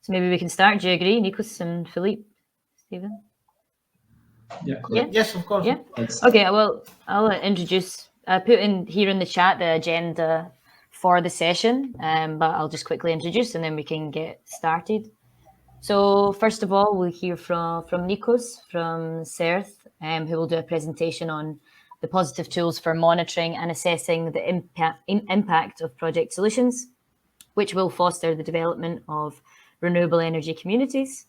So maybe we can start. Do you agree, Nikos and Philippe, Stephen? Yeah. Yes, of course. Yeah. Okay. Well, I'll introduce. I put in here in the chat the agenda for the session, but I'll just quickly introduce and then we can get started. So first of all, we'll hear from Nikos from CERT, who will do a presentation on the POCITYF tools for monitoring and assessing the impact of project solutions, which will foster the development of renewable energy communities.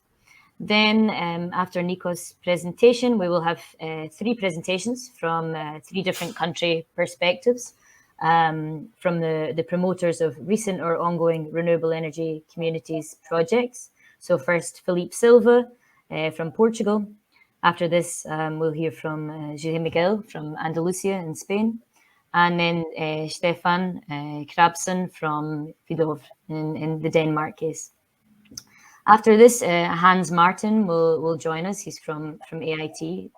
Then after Nikos' presentation, we will have 3 presentations from 3 different country perspectives, from the promoters of recent or ongoing renewable energy communities projects. So first, Philippe Silva from Portugal. After this, we'll hear from José Miguel from Andalusia in Spain. And then Stefan Krabsen from Vidov in the Denmark case. After this, Hans Martin will join us. He's from AIT,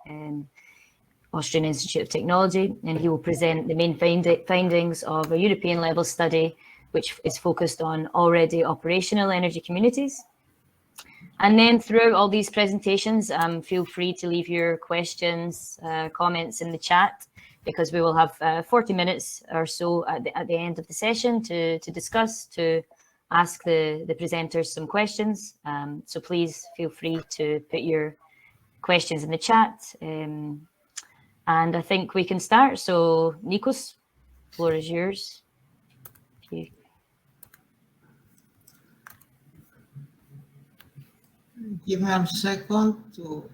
Austrian Institute of Technology, and he will present the main findings of a European-level study, which is focused on already operational energy communities. And then throughout all these presentations, feel free to leave your questions, comments in the chat, because we will have 40 minutes or so at the end of the session to discuss, to ask the presenters some questions. So please feel free to put your questions in the chat. And I think we can start. So Nikos, the floor is yours. Give me a second to.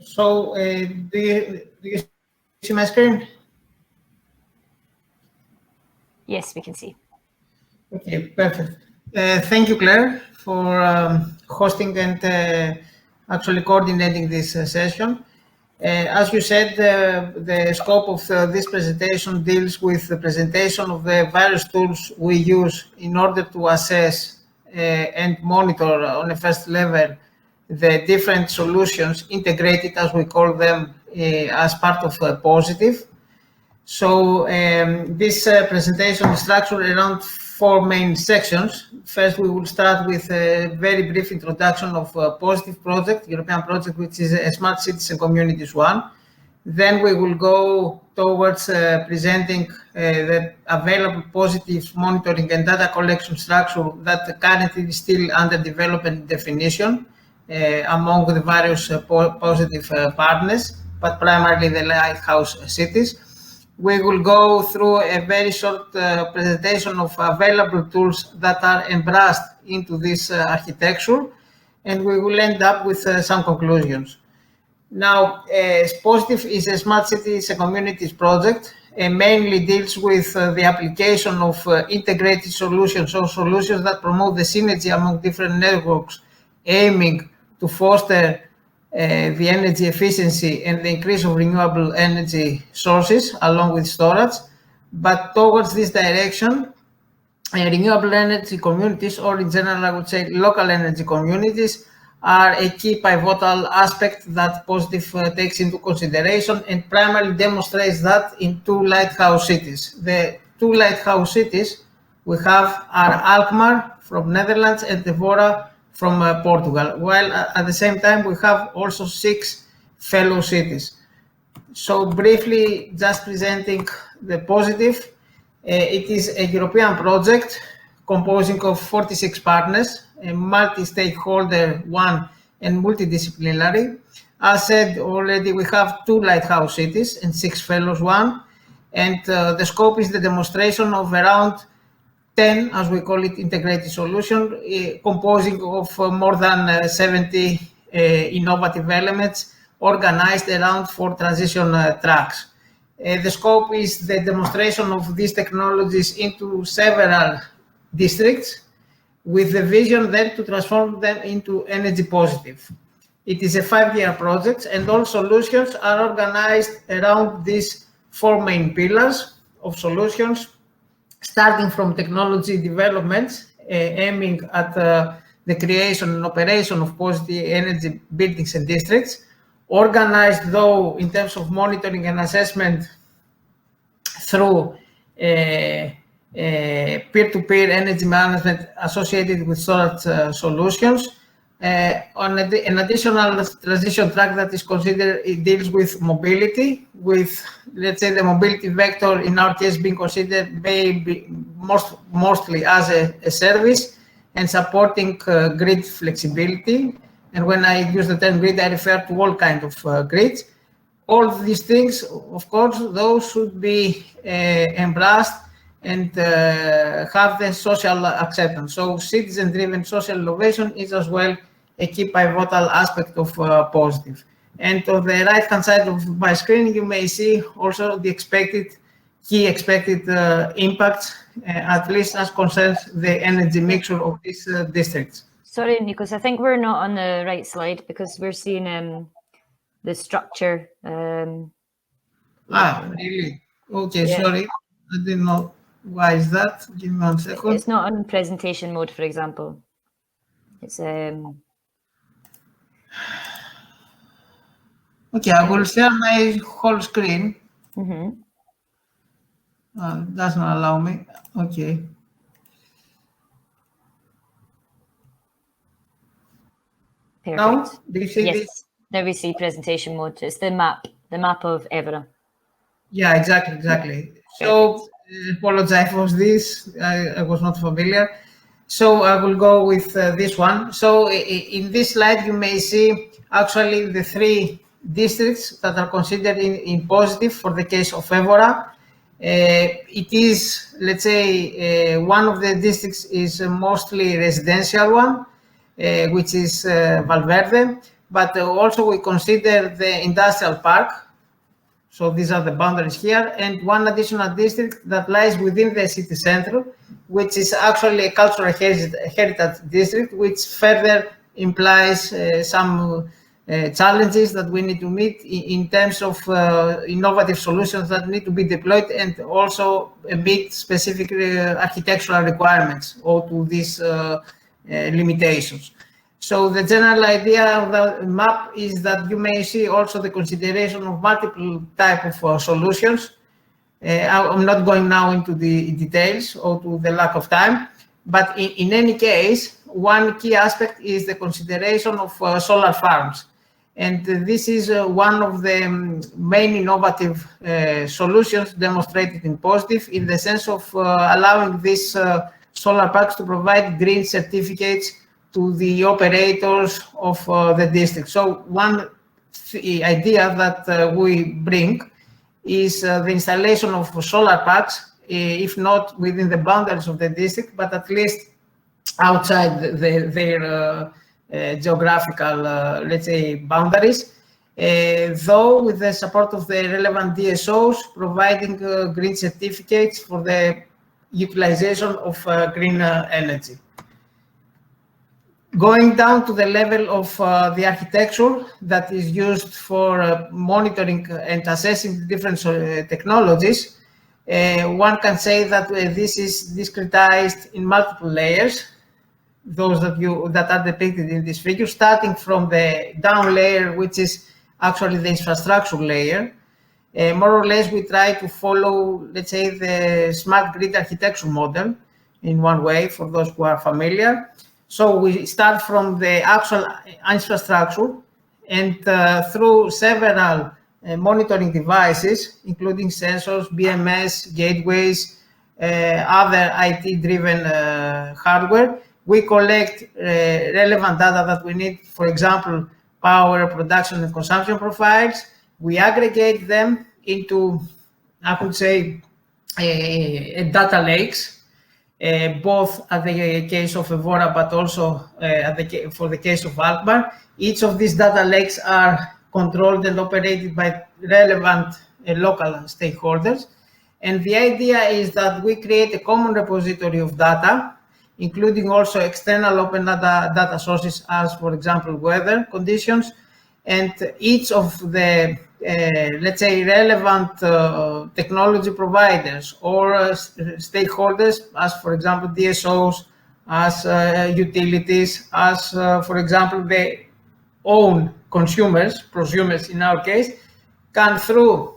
So, do you see my screen? Yes, we can see. Okay, perfect. Thank you, Claire, for hosting and actually coordinating this session. As you said, the scope of this presentation deals with the presentation of the various tools we use in order to assess and monitor on a first level the different solutions integrated, as we call them, as part of POCITYF. So this presentation is structured around 4 main sections. First, we will start with a very brief introduction of POCITYF project, European project, which is a Smart Cities and Communities one. Then we will go towards presenting the available POCITYF monitoring and data collection structure that currently is still under development and definition among the various POCITYF partners, but primarily the lighthouse cities. We will go through a very short presentation of available tools that are embraced into this architecture, and we will end up with some conclusions. Now, POCITYF is a Smart Cities and Communities project and mainly deals with the application of integrated solutions or solutions that promote the synergy among different networks, aiming to foster the energy efficiency and the increase of renewable energy sources along with storage. But towards this direction, renewable energy communities, or in general, I would say local energy communities, are a key pivotal aspect that POCITYF takes into consideration and primarily demonstrates that in 2 lighthouse cities. The 2 lighthouse cities we have are Alkmaar from Netherlands and Devora from Portugal, while at the same time we have also 6 fellow cities. So briefly, just presenting the POCITYF, it is a European project composing of 46 partners, a multi-stakeholder one and multidisciplinary. As said already, we have 2 lighthouse cities and 6 fellows one, and the scope is the demonstration of around 10, as we call it, integrated solution, composing of more than 70 innovative elements organized around 4 transition tracks. The scope is the demonstration of these technologies into several districts, with the vision then to transform them into energy POCITYF. It is a 5-year project, and all solutions are organized around these 4 main pillars of solutions, starting from technology developments, aiming at the creation and operation of positive energy buildings and districts, organized though in terms of monitoring and assessment through peer-to-peer energy management associated with storage solutions. On an additional transition track that is considered, it deals with mobility, with, let's say, the mobility vector in our case being considered maybe mostly as a service and supporting grid flexibility. And when I use the term grid, I refer to all kinds of grids. All these things, of course, those should be embraced and have the social acceptance. So citizen-driven social innovation is as well a key pivotal aspect of POCITYF. And on the right-hand side of my screen, you may see also the key expected impacts, at least as concerns the energy mixture of these districts. Sorry, Nikos, I think we're not on the right slide because we're seeing the structure. Really? Okay, yeah. Sorry, I didn't know. Why is that? Give me 1 second. It's not on presentation mode, for example. It's Okay, I will share my whole screen. Doesn't allow me. Okay. Perfect. Now, do you see yes, this? There we see presentation mode. It's the map of Evora. Yeah, exactly. So, apologize for this. I was not familiar. So I will go with this one. So in this slide, you may see actually the 3 districts that are considered in POCITYF for the case of Evora. It is, let's say, one of the districts is mostly residential one, which is Valverde, but also we consider the industrial park. So these are the boundaries here, and one additional district that lies within the city center, which is actually a cultural heritage district, which further implies some challenges that we need to meet in terms of innovative solutions that need to be deployed and also meet specific architectural requirements or to these limitations. So the general idea of the map is that you may see also the consideration of multiple types of solutions. I'm not going now into the details or to the lack of time, but in any case, one key aspect is the consideration of solar farms. And this is one of the main innovative solutions demonstrated in POCITYF in the sense of allowing these solar parks to provide green certificates to the operators of the district. So one idea that we bring is the installation of solar parks, if not within the boundaries of the district, but at least outside their geographical, let's say, boundaries, though with the support of the relevant DSOs, providing green certificates for the utilization of green energy. Going down to the level of the architecture that is used for monitoring and assessing different technologies, one can say that this is discretized in multiple layers, those that are depicted in this figure, starting from the down layer, which is actually the infrastructure layer. More or less, we try to follow, let's say, the smart grid architecture model in one way for those who are familiar. So we start from the actual infrastructure and through several monitoring devices, including sensors, BMS, gateways, other IT-driven hardware, we collect relevant data that we need, for example, power, production, and consumption profiles. We aggregate them into, I would say, data lakes. Both at the case of Evora, but also for the case of Alkmaar. Each of these data lakes are controlled and operated by relevant local stakeholders. And the idea is that we create a common repository of data, including also external open data sources as, for example, weather conditions. And each of the let's say, relevant technology providers or stakeholders, as for example, DSOs, as utilities, as for example, their own consumers in our case, can through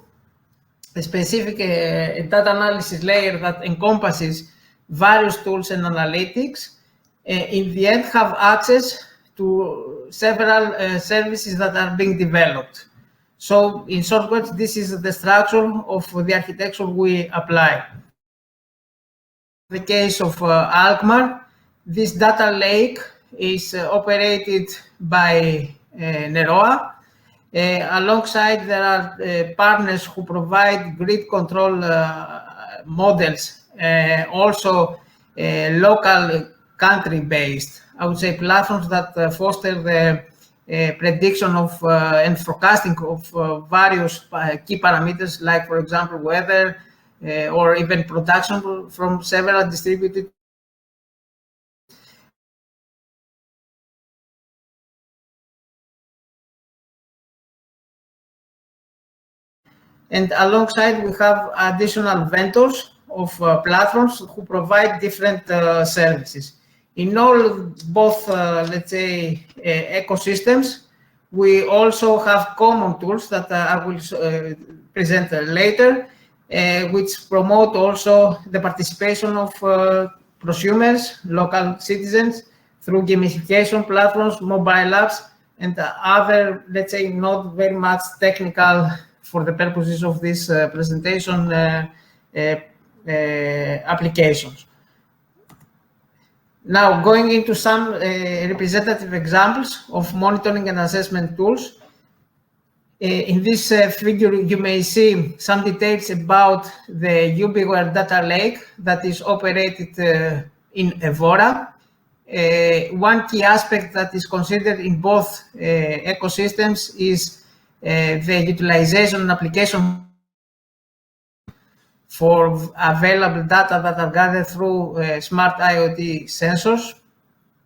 a specific data analysis layer that encompasses various tools and analytics, in the end have access to several services that are being developed. So in short words, this is the structure of the architecture we apply. In the case of Alkmaar, this data lake is operated by Neroa. Alongside, there are partners who provide grid control models, also local country-based, I would say, platforms that foster the prediction of and forecasting of various key parameters, like, for example, weather or even production from several distributed. And alongside, we have additional vendors of platforms who provide different services. In all, both, let's say, ecosystems, we also have common tools that I will present later, which promote also the participation of prosumers, local citizens, through gamification platforms, mobile apps, and other, let's say, not very much technical for the purposes of this presentation applications. Now, going into some representative examples of monitoring and assessment tools. In this figure, you may see some details about the UbiWare data lake that is operated in Evora. One key aspect that is considered in both ecosystems is the utilization and application for available data that are gathered through smart IoT sensors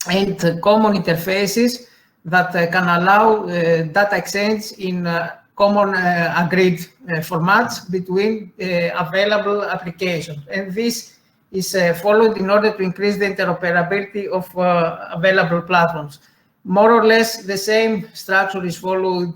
and common interfaces that can allow data exchange in common agreed formats between available applications. And this is followed in order to increase the interoperability of available platforms. More or less the same structure is followed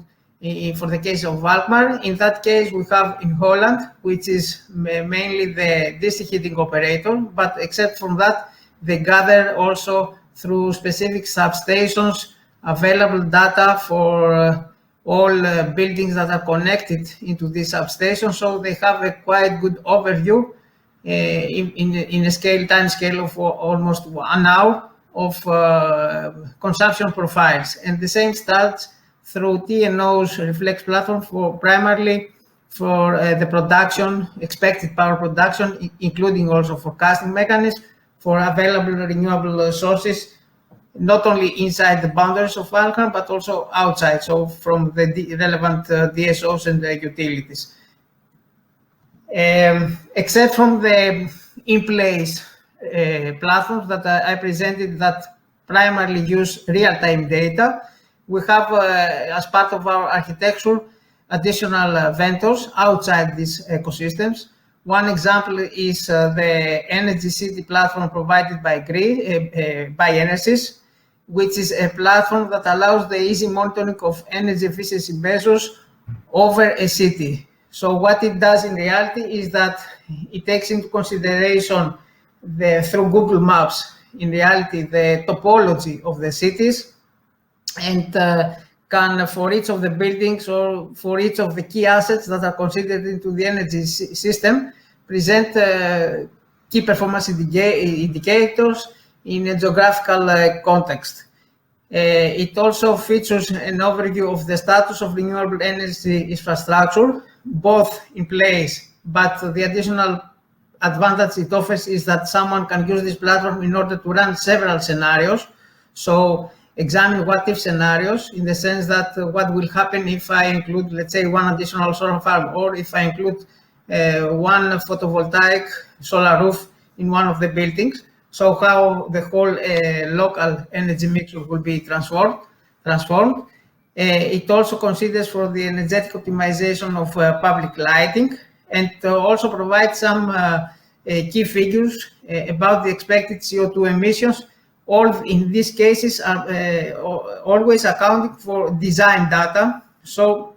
for the case of Alkmaar. In that case, we have in Holland, which is mainly the district heating operator, but except from that, they gather also through specific substations available data for all buildings that are connected into this substation. So they have a quite good overview in a time scale of almost 1 hour of consumption profiles. And the same starts through TNO's Reflex platform primarily for the production, expected power production, including also forecasting mechanisms for available renewable sources, not only inside the boundaries of Alkmaar, but also outside, so from the relevant DSOs and the utilities. Except from the in-place platforms that I presented that primarily use real-time data, we have, as part of our architecture, additional vendors outside these ecosystems. One example is the Energy City platform provided by Enersys, which is a platform that allows the easy monitoring of energy efficiency measures over a city. So what it does in reality is that it takes into consideration through Google Maps, in reality, the topology of the cities, and can, for each of the buildings or for each of the key assets that are considered into the energy system, present key performance indicators in a geographical context. It also features an overview of the status of renewable energy infrastructure, both in place, but the additional advantage it offers is that someone can use this platform in order to run several scenarios. So examine what-if scenarios, in the sense that what will happen if I include, let's say, one additional solar farm, or if I include one photovoltaic solar roof in one of the buildings. So how the whole local energy mix will be transformed. It also considers for the energetic optimization of public lighting, and also provides some key figures about the expected CO2 emissions. All in these cases are always accounting for design data. So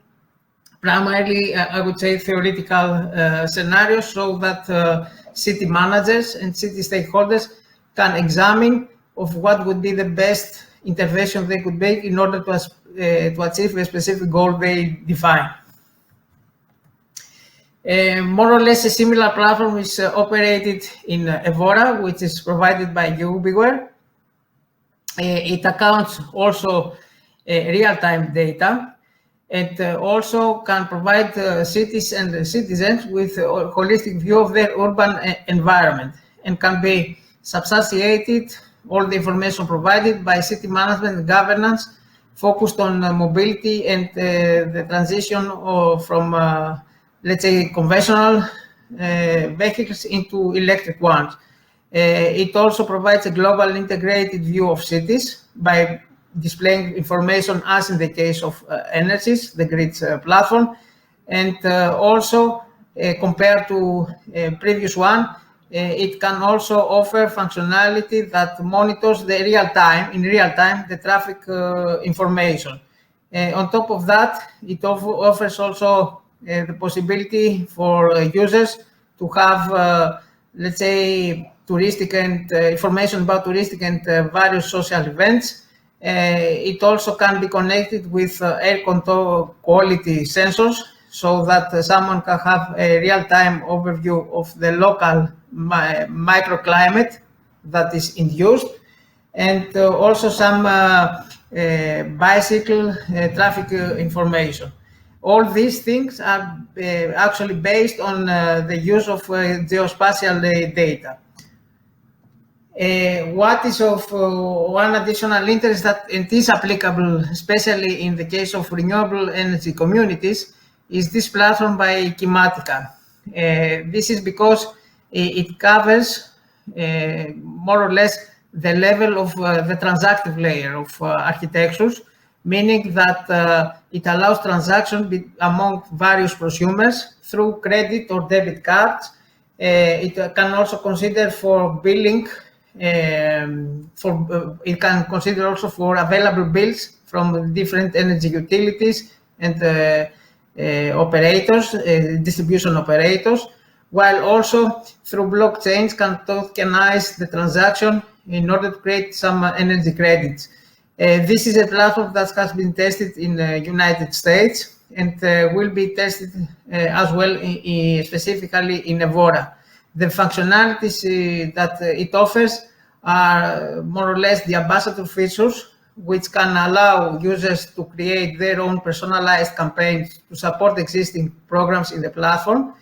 primarily, I would say, theoretical scenarios, so that city managers and city stakeholders can examine of what would be the best intervention they could make in order to achieve a specific goal they define. More or less a similar platform is operated in Evora, which is provided by Ubiware. It accounts also real-time data, and also can provide cities and citizens with a holistic view of their urban environment, and can be substantiated, all the information provided, by city management and governance focused on mobility and the transition from let's say, conventional vehicles into electric ones. It also provides a global integrated view of cities by displaying information, as in the case of Energies, the grids platform, and also compared to previous one, it can also offer functionality that monitors in real time, the traffic information. On top of that, it offers also the possibility for users to have, let's say, touristic and information about touristic and various social events. It also can be connected with air quality sensors, so that someone can have a real-time overview of the local microclimate that is induced, and also some bicycle traffic information. All these things are actually based on the use of geospatial data. What is of one additional interest that it is applicable, especially in the case of renewable energy communities, is this platform by Chematica. This is because it covers more or less the level of the transactive layer of architectures, meaning that it allows transactions among various prosumers through credit or debit cards. It can also consider for billing, it can consider also for available bills from different energy utilities and operators, distribution operators, while also through blockchains can tokenize the transaction in order to create some energy credits. This is a platform that has been tested in the United States and will be tested as well, specifically in Evora. The functionalities that it offers are more or less the ambassador features, which can allow users to create their own personalized campaigns to support existing programs in the platform.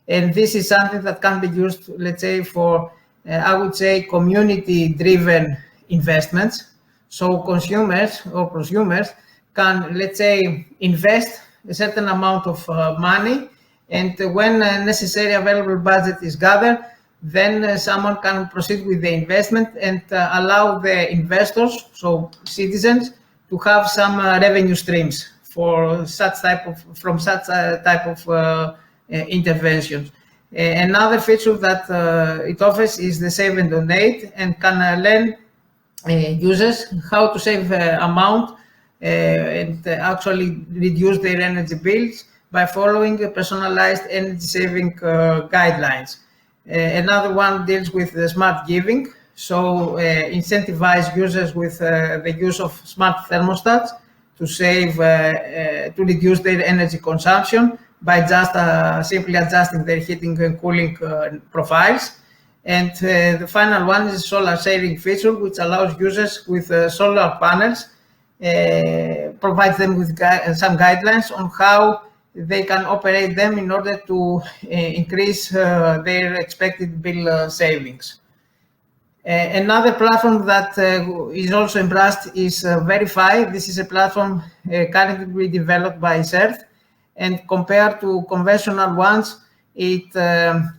And this is something that can be used, let's say, for, I would say, community-driven investments. So consumers or prosumers can, let's say, invest a certain amount of money, and when necessary available budget is gathered, then someone can proceed with the investment and allow the investors, so citizens, to have some revenue streams for such type of interventions. Another feature that it offers is the save and donate, and can learn users how to save amount and actually reduce their energy bills by following personalized energy saving guidelines. Another one deals with the smart giving, so incentivize users with the use of smart thermostats to save, to reduce their energy consumption by just simply adjusting their heating and cooling profiles. And the final one is solar sharing feature, which allows users with solar panels, provides them with some guidelines on how they can operate them in order to increase their expected bill savings. Another platform that is also embraced is Verify. This is a platform currently developed by CERT, and compared to conventional ones, it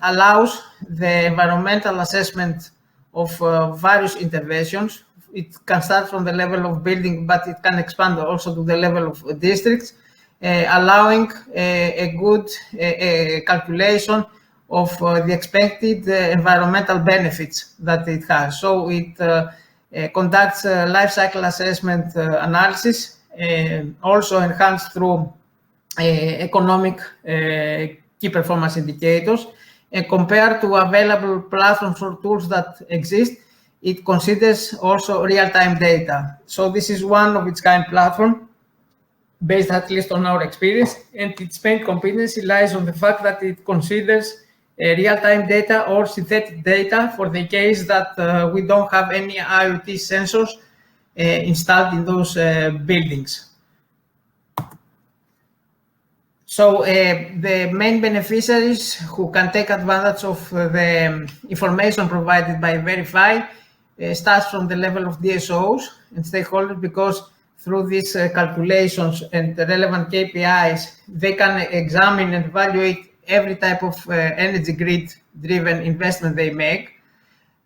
allows the environmental assessment of various interventions. It can start from the level of building, but it can expand also to the level of districts, allowing a good calculation of the expected environmental benefits that it has. So it conducts life cycle assessment analysis, also enhanced through economic key performance indicators, and compared to available platforms or tools that exist, it considers also real-time data. So this is one of its kind platform, based at least on our experience, and its main competency lies on the fact that it considers real-time data or synthetic data for the case that we don't have any IoT sensors installed in those buildings. So the main beneficiaries who can take advantage of the information provided by Verify starts from the level of DSOs and stakeholders, because through these calculations and the relevant KPIs, they can examine and evaluate every type of energy grid-driven investment they make,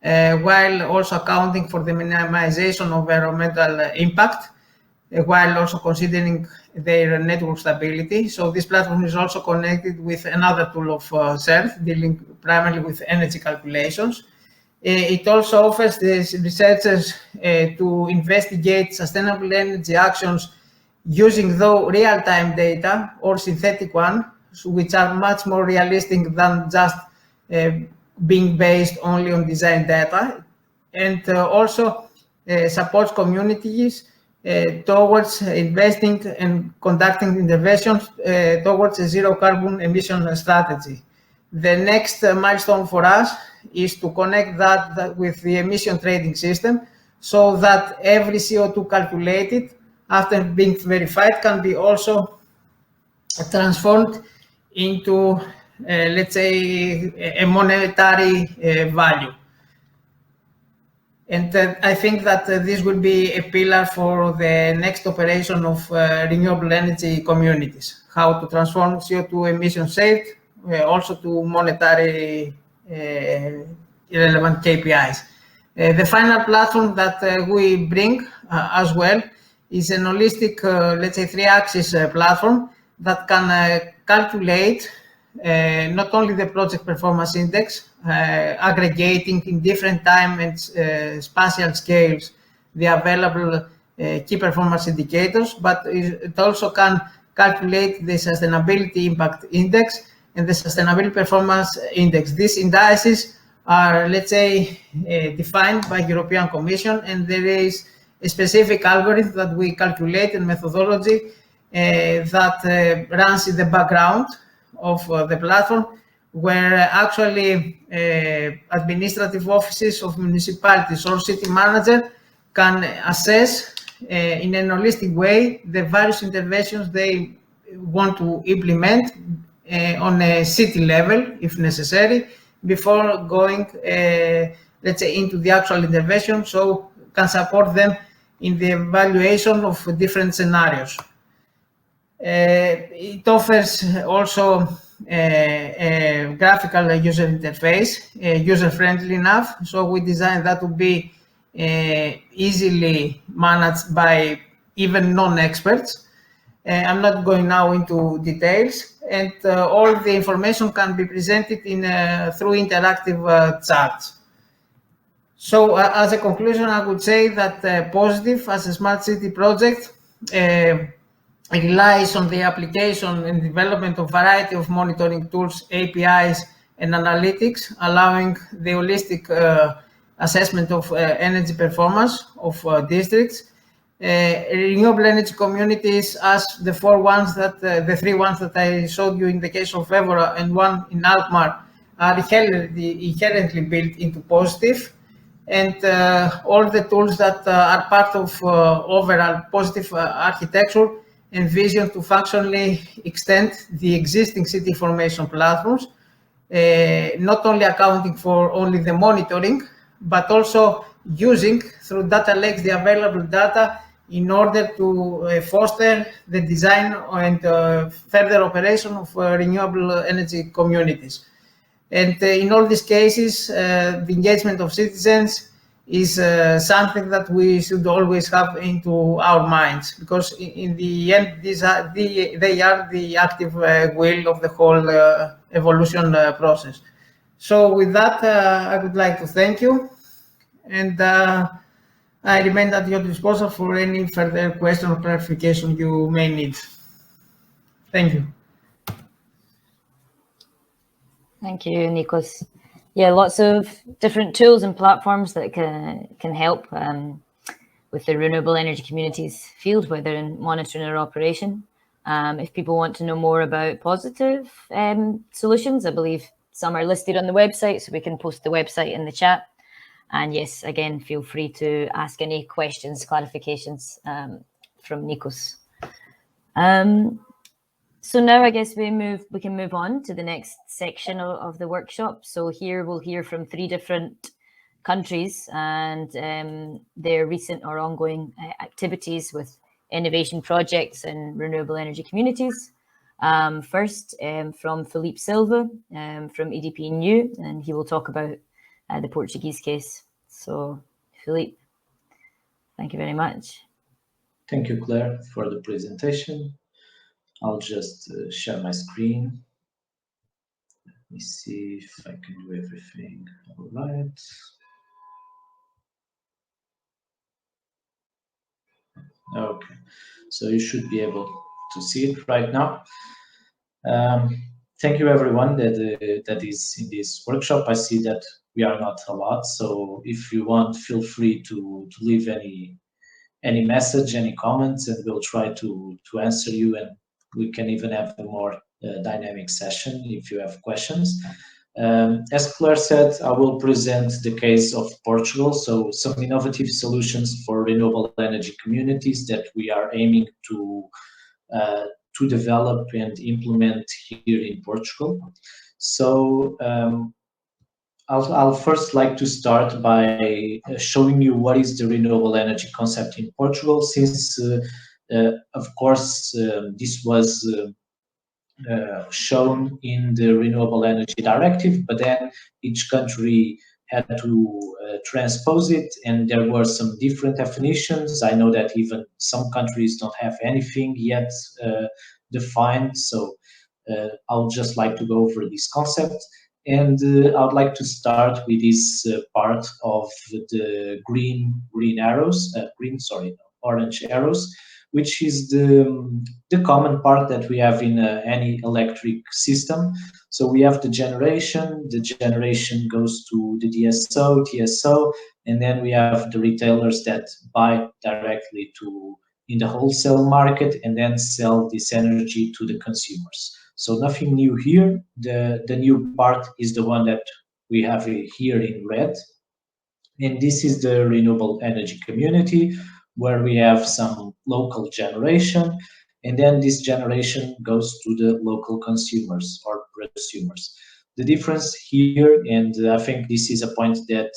while also accounting for the minimization of environmental impact, while also considering their network stability. So this platform is also connected with another tool of CERT, dealing primarily with energy calculations. It also offers the researchers to investigate sustainable energy actions using though real-time data or synthetic ones, which are much more realistic than just being based only on design data, and also supports communities towards investing and conducting interventions towards a zero carbon emission strategy. The next milestone for us is to connect that with the emission trading system, so that every CO2 calculated after being verified can be also transformed into, let's say, a monetary value. And I think that this will be a pillar for the next operation of renewable energy communities, how to transform CO2 emission saved also to monetary relevant KPIs. The final platform that we bring as well is an holistic, let's say, three-axis platform that can calculate not only the project performance index, aggregating in different time and spatial scales the available key performance indicators, but it also can calculate the sustainability impact index and the sustainability performance index. These indices are, let's say, defined by European Commission, and there is a specific algorithm that we calculate and methodology that runs in the background of the platform, where actually administrative offices of municipalities or city manager can assess in a holistic way the various interventions they want to implement on a city level, if necessary, before going, let's say, into the actual intervention, so can support them in the evaluation of different scenarios. It offers also a graphical user interface, user-friendly enough, so we designed that to be easily managed by even non-experts. I'm not going now into details, and all the information can be presented in through interactive charts. So as a conclusion, I would say that POCITYF as a smart city project relies on the application and development of a variety of monitoring tools, APIs, and analytics, allowing the holistic assessment of energy performance of districts. Renewable energy communities, as the three ones that I showed you in the case of Evora and one in Alkmaar, are inherently built into POCITYF, and all the tools that are part of overall POCITYF architecture envision to functionally extend the existing city information platforms, not only accounting for only the monitoring, but also using through data lakes the available data in order to foster the design and further operation of renewable energy communities. And in all these cases, the engagement of citizens is something that we should always have into our minds, because in the end, they are the active will of the whole evolution process. So with that, I would like to thank you, and I remain at your disposal for any further question or clarification you may need. Thank you. Thank you, Nikos. Yeah, lots of different tools and platforms that can help with the renewable energy communities field, whether in monitoring or operation. If people want to know more about POCITYF solutions, I believe some are listed on the website, so we can post the website in the chat. And yes, again, feel free to ask any questions, clarifications from Nikos. So now I guess we can move on to the next section of the workshop. So here we'll hear from 3 different countries and their recent or ongoing activities with innovation projects and renewable energy communities. First, from Philippe Silva from EDP New, and he will talk about the Portuguese case. So, Philippe, thank you very much. Thank you, Claire, for the presentation. I'll just share my screen. Let me see if I can do everything all right. Okay, so you should be able to see it right now. Thank you, everyone that is in this workshop. I see that we are not a lot, so if you want, feel free to leave any message, any comments, and we'll try to answer you, and we can even have a more dynamic session if you have questions. As Claire said, I will present the case of Portugal, so some innovative solutions for renewable energy communities that we are aiming to develop and implement here in Portugal. So I'll first like to start by showing you what is the renewable energy concept in Portugal, since of course this was shown in the Renewable Energy Directive, but then each country had to transpose it, and there were some different definitions. I know that even some countries don't have anything yet defined, so I'll just like to go over this concept. And I would like to start with this part of the orange arrows, which is the common part that we have in any electric system. So we have the generation goes to the DSO, TSO, and then we have the retailers that buy directly in the wholesale market and then sell this energy to the consumers. So nothing new here. The new part is the one that we have here in red. And this is the renewable energy community, where we have some local generation, and then this generation goes to the local consumers or prosumers. The difference here, and I think this is a point that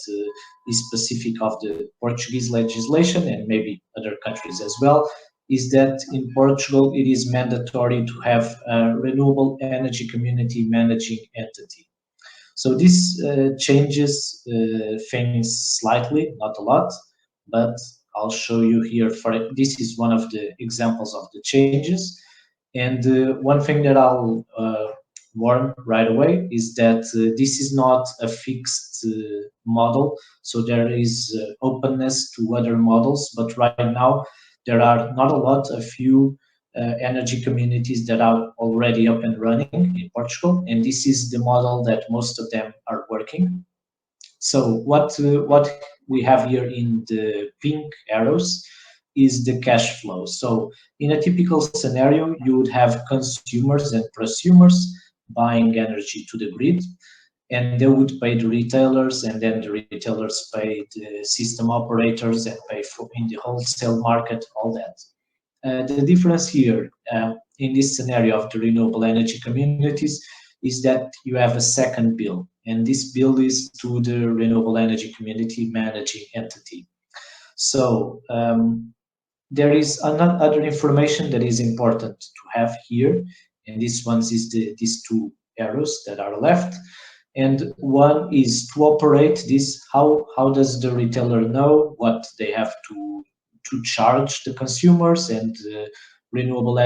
is specific of the Portuguese legislation and maybe other countries as well, is that in Portugal it is mandatory to have a renewable energy community managing entity. So this changes things slightly, not a lot, but I'll show you here. This is one of the examples of the changes. And one thing that I'll warn right away is that this is not a fixed model. So there is openness to other models, but right now there are not a lot, a few energy communities that are already up and running in Portugal, and this is the model that most of them are working. So what we have here in the pink arrows is the cash flow. So in a typical scenario, you would have consumers and prosumers buying energy to the grid, and they would pay the retailers, and then the retailers pay the system operators and pay for in the wholesale market, all that. The difference here in this scenario of the renewable energy communities is that you have a second bill, and this bill is to the renewable energy community managing entity. So there is other information that is important to have here, and this one is these two arrows that are left. And one is to operate this. How does the retailer know what they have to charge the consumers, and renewable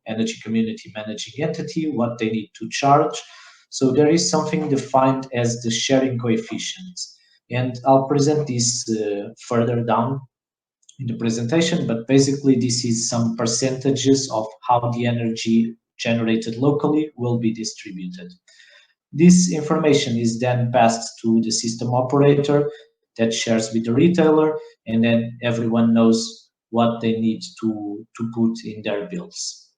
energy community managing entity, what they need to charge? So there is something defined as the sharing coefficient, and I'll present this further down in the presentation, but basically this is some percentages of how the energy generated locally will be distributed. This information is then passed to the system operator that shares with the retailer, and then everyone knows what they need to put in their bills.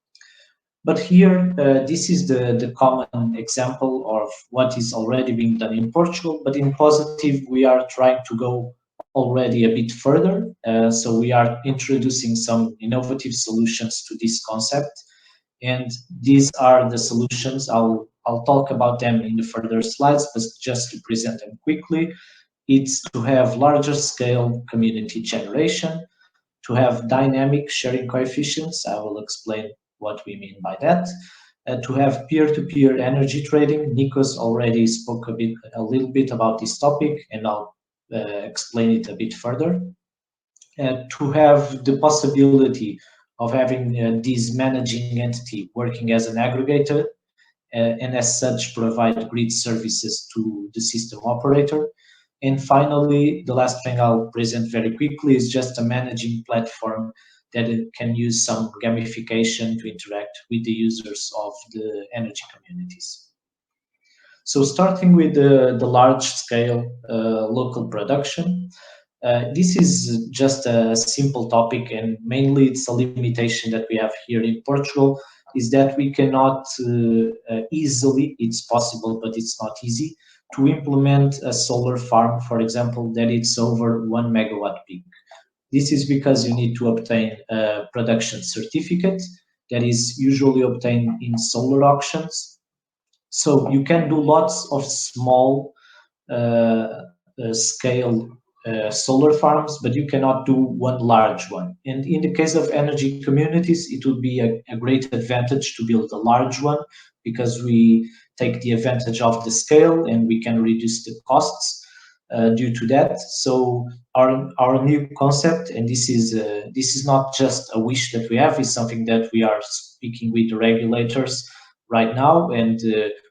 But here, this is the common example of what is already being done in Portugal, but in POCITYF, we are trying to go already a bit further. So we are introducing some innovative solutions to this concept. And these are the solutions. I'll talk about them in the further slides, but just to present them quickly, it's to have larger scale community generation, to have dynamic sharing coefficients. I will explain what we mean by that. To have peer-to-peer energy trading. Nikos already spoke a little bit about this topic, and I'll explain it a bit further. To have the possibility of having this managing entity working as an aggregator, and as such provide grid services to the system operator. And finally, the last thing I'll present very quickly is just a managing platform that it can use some gamification to interact with the users of the energy communities. So starting with the large scale local production, this is just a simple topic, and mainly it's a limitation that we have here in Portugal, is that we cannot easily, it's possible, but it's not easy, to implement a solar farm, for example, that it's over 1 megawatt peak. This is because you need to obtain a production certificate that is usually obtained in solar auctions. So you can do lots of small scale solar farms, but you cannot do one large one. And in the case of energy communities, it would be a great advantage to build a large one, because we take the advantage of the scale and we can reduce the costs due to that. So our new concept, and this is not just a wish that we have, is something that we are speaking with the regulators right now, and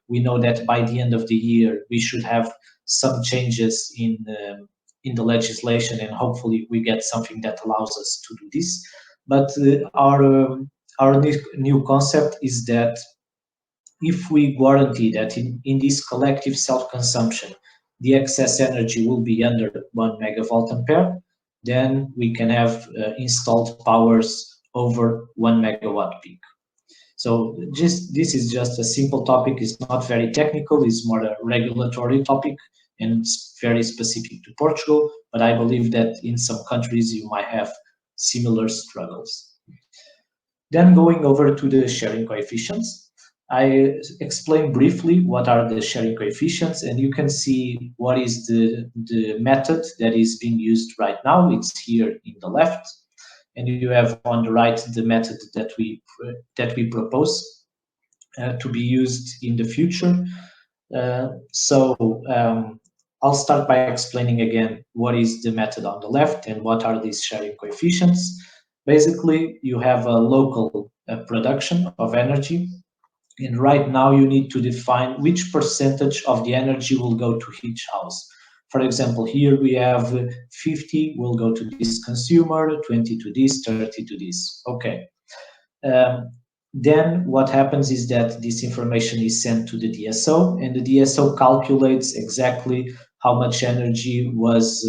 we know that by the end of the year we should have some changes in the legislation, and hopefully we get something that allows us to do this. But our new concept is that if we guarantee that in this collective self-consumption, the excess energy will be under 1 megavolt ampere, then we can have installed powers over 1 megawatt peak. So this is just a simple topic. It's not very technical. It's more a regulatory topic, and it's very specific to Portugal. But I believe that in some countries you might have similar struggles. Then going over to the sharing coefficients, I explain briefly what are the sharing coefficients, and you can see what is the method that is being used right now. It's here in the left, and you have on the right the method that we propose to be used in the future. I'll start by explaining again what is the method on the left and what are these sharing coefficients. Basically, you have a local production of energy, and right now you need to define which percentage of the energy will go to each house. For example, here we have 50 will go to this consumer, 20 to this, 30 to this. Okay. Then what happens is that this information is sent to the DSO, and the DSO calculates exactly how much energy was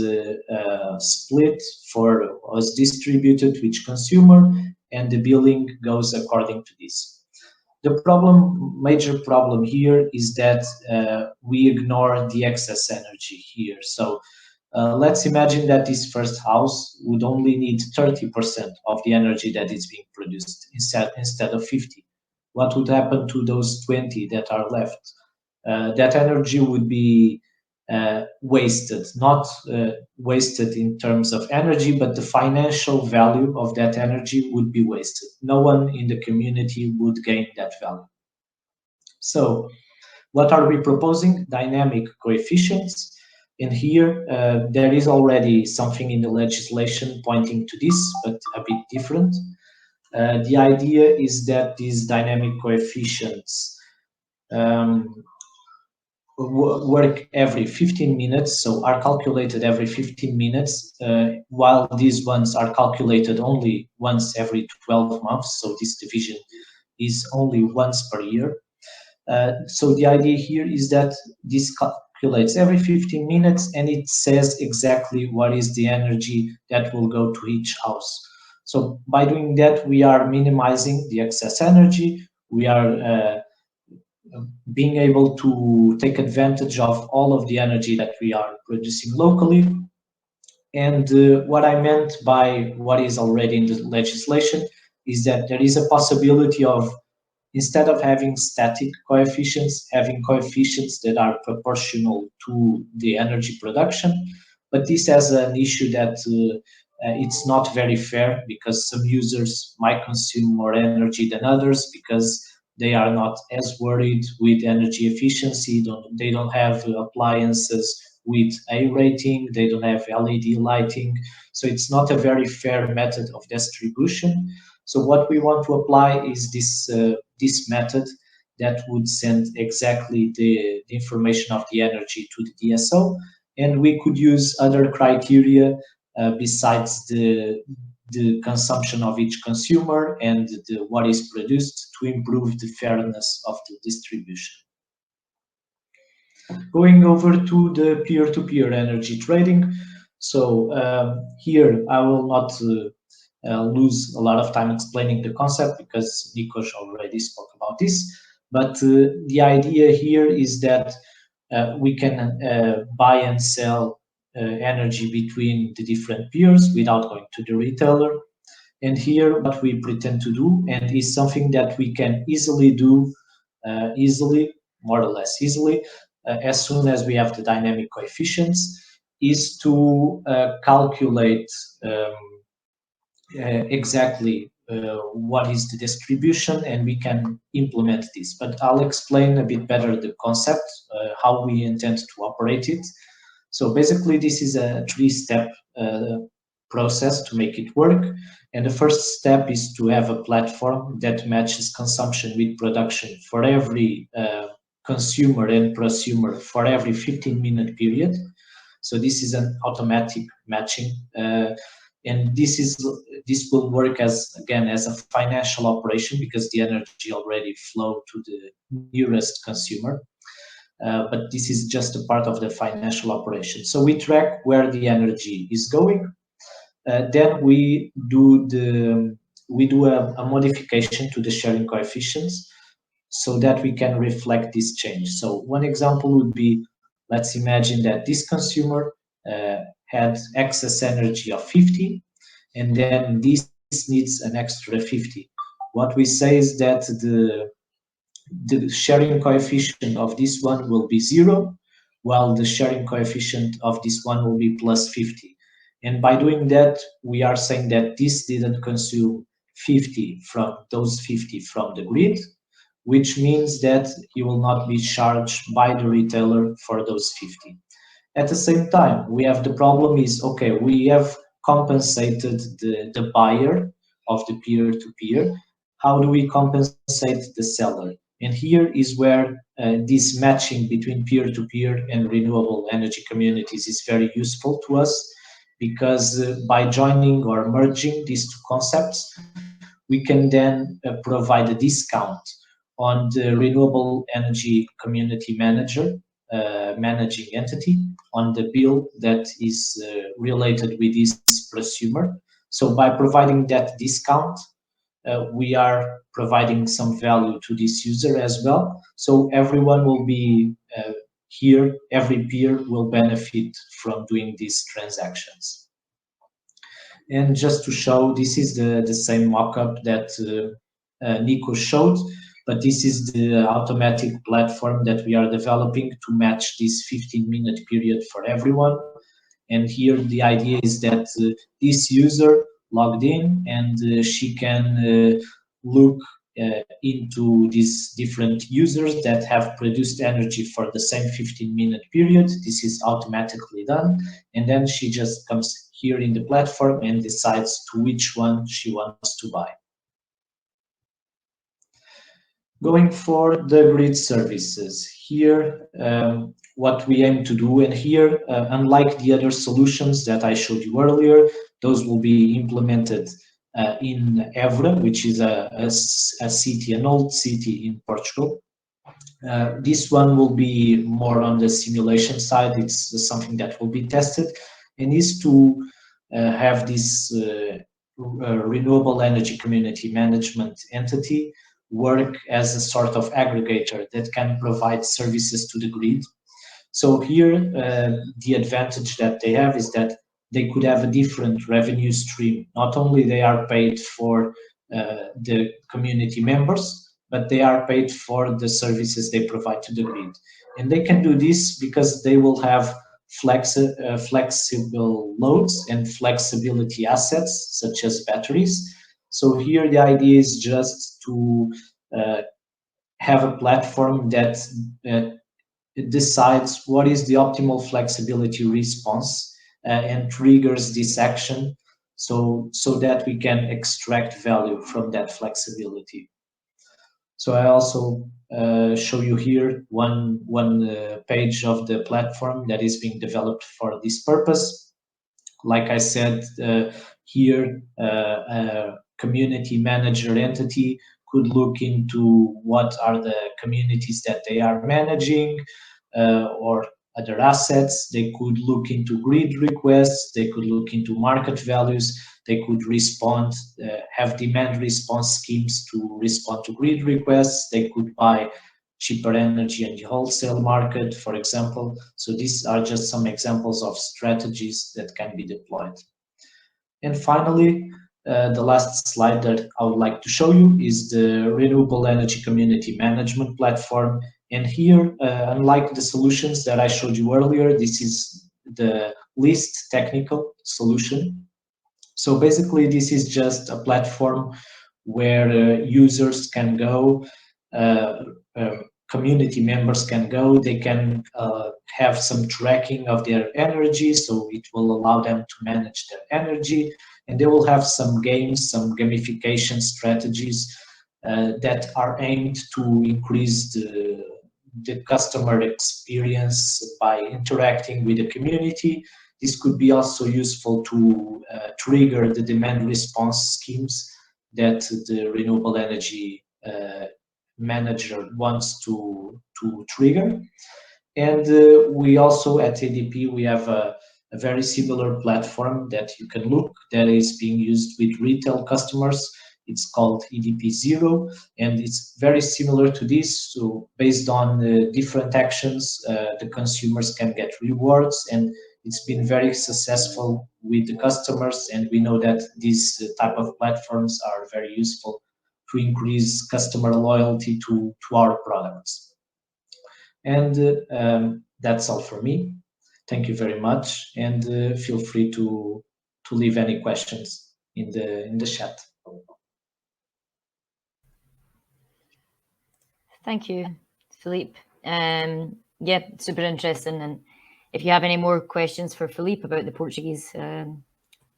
was distributed to each consumer, and the billing goes according to this. The major problem here is that we ignore the excess energy here. So let's imagine that this first house would only need 30% of the energy that is being produced instead of 50. What would happen to those 20 that are left? That energy would be wasted, not wasted in terms of energy, but the financial value of that energy would be wasted. No one in the community would gain that value. So what are we proposing? Dynamic coefficients. And here, there is already something in the legislation pointing to this, but a bit different. The idea is that these dynamic coefficients work every 15 minutes, so are calculated every 15 minutes, while these ones are calculated only once every 12 months, so this division is only once per year. So the idea here is that this calculates every 15 minutes and it says exactly what is the energy that will go to each house. So by doing that, we are minimizing the excess energy, we are being able to take advantage of all of the energy that we are producing locally. And what I meant by what is already in the legislation is that there is a possibility of, instead of having static coefficients, having coefficients that are proportional to the energy production. But this has an issue that it's not very fair, because some users might consume more energy than others because they are not as worried with energy efficiency. They don't have appliances with A rating, they don't have LED lighting. So it's not a very fair method of distribution. So what we want to apply is this method that would send exactly the information of the energy to the DSO, and we could use other criteria besides the consumption of each consumer and what is produced to improve the fairness of the distribution. Going over to the peer-to-peer energy trading. So here I will not lose a lot of time explaining the concept because Nikos already spoke about this. But the idea here is that we can buy and sell energy between the different peers without going to the retailer. And here what we pretend to do, and is something that we can easily do, more or less easily, as soon as we have the dynamic coefficients, is to calculate exactly what is the distribution, and we can implement this. But I'll explain a bit better the concept, how we intend to operate it. So basically this is a three-step process to make it work. And the first step is to have a platform that matches consumption with production for every consumer and prosumer for every 15-minute period. So this is an automatic matching, and this will work as, again, as a financial operation because the energy already flow to the nearest consumer. But this is just a part of the financial operation. So we track where the energy is going. Then we do a modification to the sharing coefficients so that we can reflect this change. So one example would be, let's imagine that this consumer had excess energy of 50, and then this needs an extra 50. What we say is that the sharing coefficient of this one will be 0, while the sharing coefficient of this one will be plus 50. And by doing that, we are saying that this didn't consume 50 from those 50 from the grid, which means that you will not be charged by the retailer for those 50. At the same time, we have the problem is, okay, we have compensated the buyer of the peer-to-peer. How do we compensate the seller? And here is where this matching between peer-to-peer and renewable energy communities is very useful to us, because by joining or merging these two concepts, we can then provide a discount on the renewable energy community manager, managing entity, on the bill that is related with this prosumer. So by providing that discount, we are providing some value to this user as well. So everyone will be here, every peer will benefit from doing these transactions. And just to show, this is the same mockup that Nico showed, but this is the automatic platform that we are developing to match this 15-minute period for everyone. And here the idea is that this user logged in and she can look into these different users that have produced energy for the same 15-minute period. This is automatically done. And then she just comes here in the platform and decides to which one she wants to buy. Going for the grid services. Here, what we aim to do, and here, unlike the other solutions that I showed you earlier, those will be implemented in Évora, which is a city, an old city in Portugal. This one will be more on the simulation side. It's something that will be tested, and is to have this renewable energy community management entity work as a sort of aggregator that can provide services to the grid. So here, the advantage that they have is that they could have a different revenue stream. Not only they are paid for the community members, but they are paid for the services they provide to the grid. And they can do this because they will have flexible loads and flexibility assets, such as batteries. So here the idea is just to have a platform that decides what is the optimal flexibility response and triggers this action so that we can extract value from that flexibility. So I also show you here one page of the platform that is being developed for this purpose. Like I said, here a community manager entity could look into what are the communities that they are managing or other assets. They could look into grid requests, they could look into market values, they could respond, have demand response schemes to respond to grid requests, they could buy cheaper energy in the wholesale market, for example. So these are just some examples of strategies that can be deployed. And finally, the last slide that I would like to show you is the Renewable Energy Community Management Platform. And here, unlike the solutions that I showed you earlier, this is the least technical solution. So basically, this is just a platform where users can go, community members can go, they can have some tracking of their energy, so it will allow them to manage their energy, and they will have some games, some gamification strategies that are aimed to increase the customer experience by interacting with the community. This could be also useful to trigger the demand response schemes that the renewable energy manager wants to trigger. And we also at ADP, we have a very similar platform that you can look that is being used with retail customers. It's called EDP Zero, and it's very similar to this. So based on the different actions, the consumers can get rewards, and it's been very successful with the customers. And we know that these type of platforms are very useful to increase customer loyalty to our products. And that's all for me. Thank you very much, and feel free to leave any questions in the chat. Thank you, Philippe. Yeah, super interesting. And if you have any more questions for Philippe about the Portuguese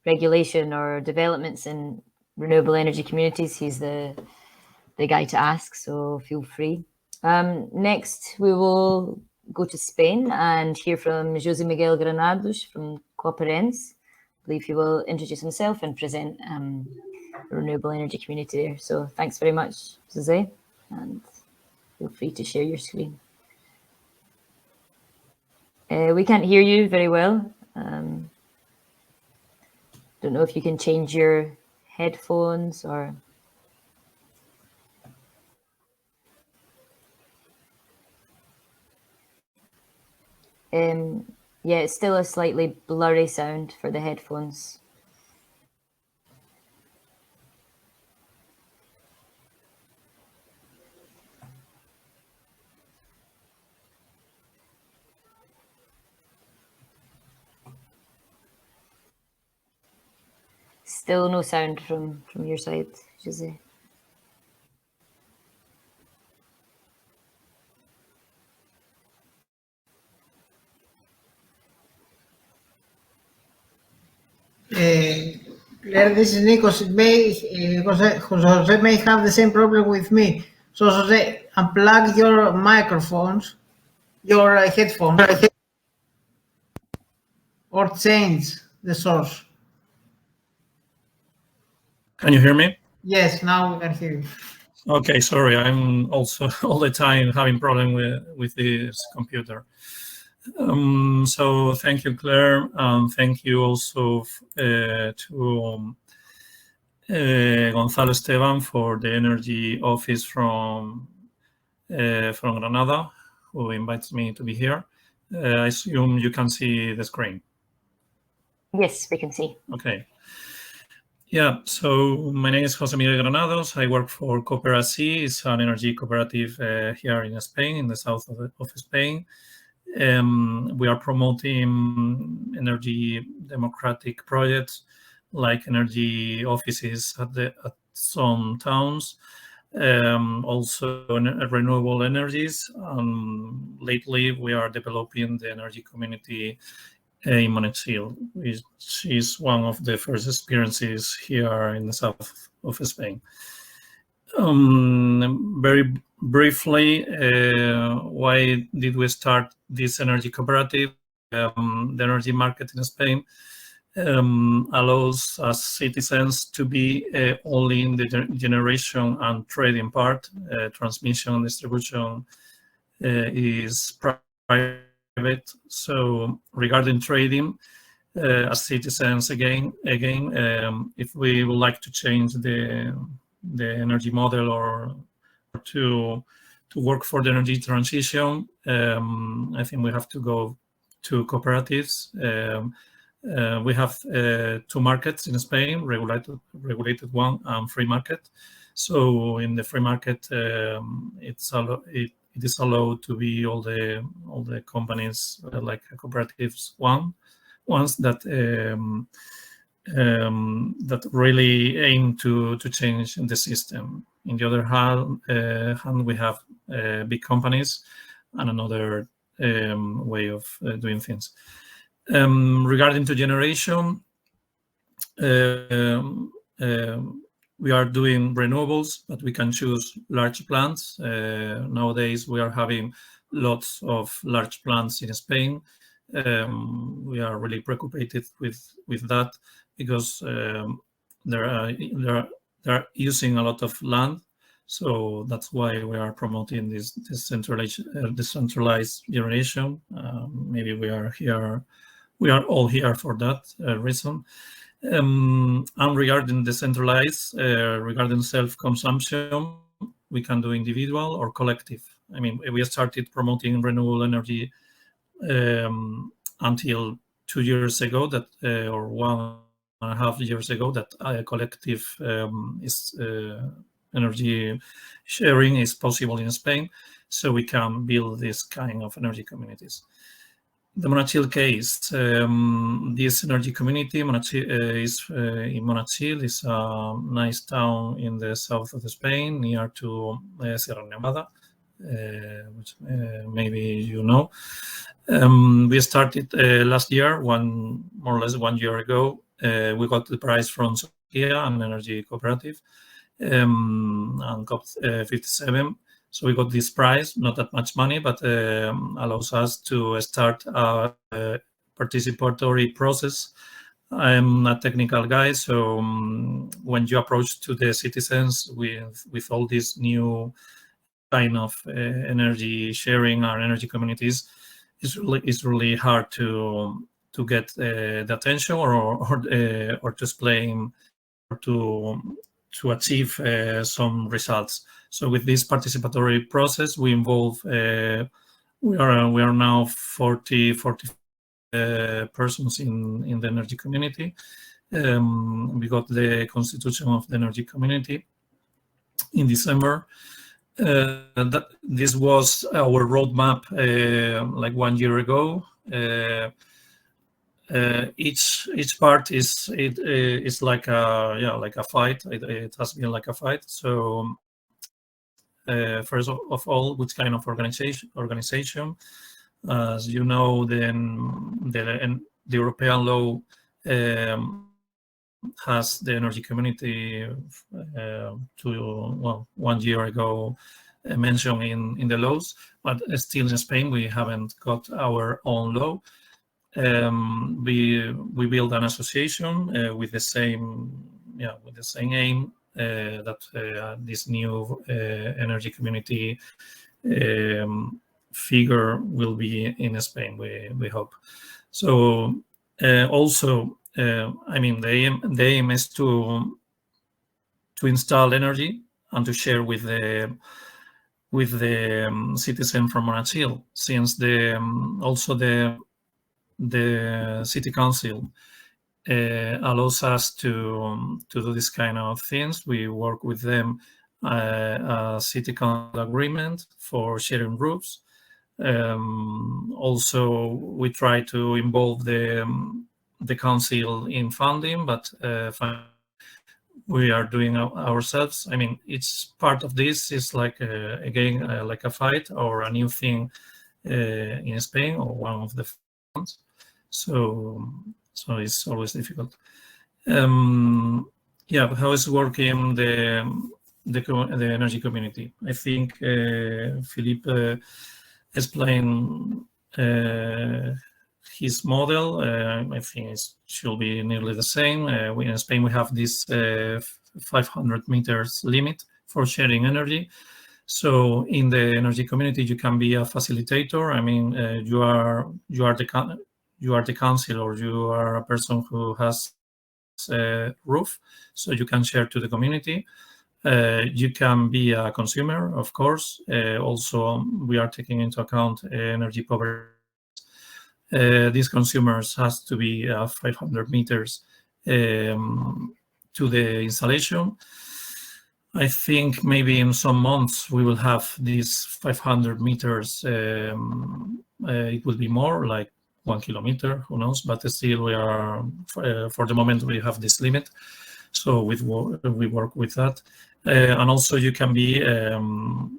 regulation or developments in renewable energy communities, he's the guy to ask, so feel free. Next, we will go to Spain and hear from José Miguel Granados from Cooperens. I believe he will introduce himself and present a renewable energy community there. So thanks very much, José, and feel free to share your screen. We can't hear you very well. Don't know if you can change your headphones or... yeah, it's still a slightly blurry sound for the headphones. Still no sound from your side, José. Claire, this is Nikos. Jose may have the same problem with me. So Jose, unplug your microphones, your headphones, or change the source. Can you hear me? Yes, now we can hear you. Okay, sorry, I'm also all the time having problem with this computer. So thank you, Claire, and thank you also to Gonzalo Esteban for the Energy Office from Granada, who invites me to be here. I assume you can see the screen. Yes, we can see. Okay. Yeah, so my name is José Miguel Granados. I work for Cooperacy. It's an energy cooperative here in Spain, in the south of Spain. We are promoting energy democratic projects like energy offices at some towns, also renewable energies. Lately, we are developing the energy community in Monachil, which is one of the first experiences here in the south of Spain. Very briefly, why did we start this energy cooperative? The energy market in Spain allows us citizens to be only in the generation and trading part. Transmission and distribution is private. So regarding trading, as citizens, again, if we would like to change the energy model or to work for the energy transition, I think we have to go to cooperatives. We have two markets in Spain: regulated one and free market. So in the free market, it is allowed to be all the companies like cooperatives ones that that really aim to change the system. In the other hand, we have big companies and another way of doing things. Regarding to generation, we are doing renewables, but we can choose large plants. Nowadays, we are having lots of large plants in Spain. We are really preoccupied with that because they are using a lot of land. So that's why we are promoting this decentralized generation. Maybe we are all here for that reason. And regarding decentralized, regarding self-consumption, we can do individual or collective. I mean, we started promoting renewable energy until 2 years ago, that or 1.5 years ago, that collective energy sharing is possible in Spain, so we can build this kind of energy communities. The Monachil case, this energy community is in Monachil, is a nice town in the south of Spain, near to Sierra Nevada, which maybe you know. We started last year, more or less 1 year ago. We got the prize from Sofia, an energy cooperative, and got 57. So we got this prize, not that much money, but allows us to start a participatory process. I'm a technical guy, so when you approach to the citizens with all these new kind of energy sharing or energy communities, it's really hard to get the attention or to explain or to achieve some results. So with this participatory process, we involve we are now 40 persons in the energy community. We got the constitution of the energy community in December. This was our roadmap like 1 year ago. Each part is like a fight. It has been like a fight. So first of all, which kind of organization? As you know, then the European law has the energy community 1 year ago mentioned in the laws, but still in Spain we haven't got our own law. We build an association with the same aim that this new energy community figure will be in Spain. We hope. So also, I mean, the aim is to install energy and to share with the citizen from Monachil, since also the city council allows us to do this kind of things. We work with them a city council agreement for sharing roofs. Also, we try to involve the council in funding, but we are doing ourselves. I mean, it's part of this is like again like a fight or a new thing in Spain, or one of the funds. So it's always difficult. Yeah, how is working the energy community? I think Philippe explained his model. I think it should be nearly the same. In Spain, we have this 500 meters limit for sharing energy. So in the energy community, you can be a facilitator. I mean, you are the council, or you are a person who has a roof, so you can share to the community. You can be a consumer, of course. Also, we are taking into account energy poverty. These consumers has to be 500 meters to the installation. I think maybe in some months we will have these 500 meters. It will be more, like 1 kilometer, who knows? But still, we are for the moment we have this limit. So we work with that, and also you can be an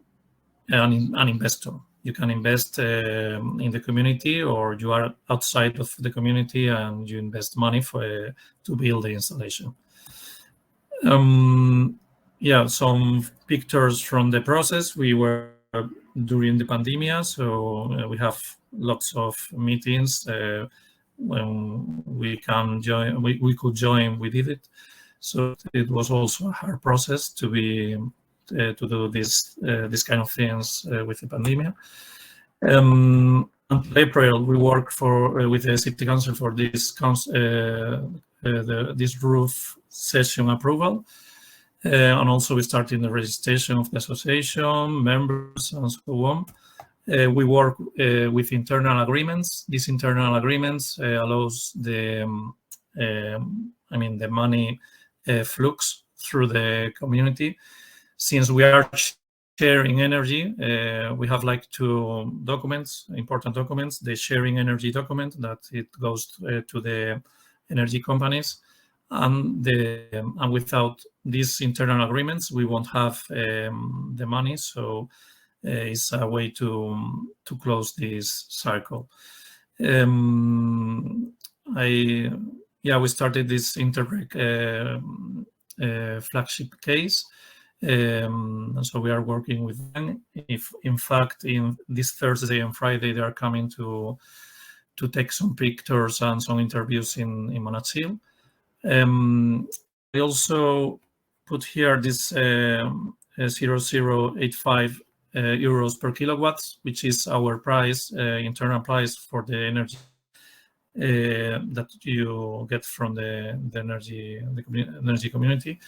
investor. You can invest in the community, or you are outside of the community and you invest money to build the installation. Yeah, some pictures from the process. We were during the pandemic, so we have lots of meetings. When we can join, we could join. We did it. So it was also a hard process to do this kind of things with the pandemic. Until April, we worked with the city council for this this roof session approval, and also we started the registration of the association, members, and so on. We work with internal agreements. These internal agreements allows the money flux through the community. Since we are sharing energy, we have like 2 documents, important documents. The sharing energy document that it goes to the energy companies, and without these internal agreements, we won't have the money. So it's a way to close this cycle. We started this Interreg flagship case. So we are working with them. If in fact in this Thursday and Friday they are coming to take some pictures and some interviews in Monachil. We also put here this 0.085 euros per kilowatts, which is our price, internal price for the energy that you get from the energy community.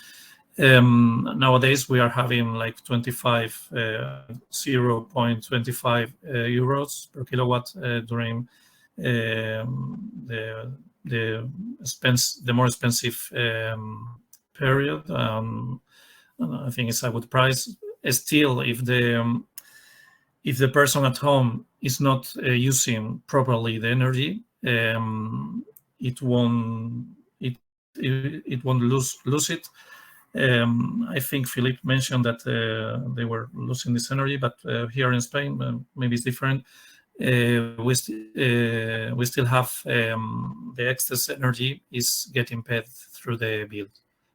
Nowadays we are having like 0.25 euros per kilowatt during the more expensive period. I think it's a good price. Still, if the person at home is not using properly the energy, it won't lose it. I think Philippe mentioned that they were losing this energy, but here in Spain, maybe it's different. We still have the excess energy is getting paid through the bill.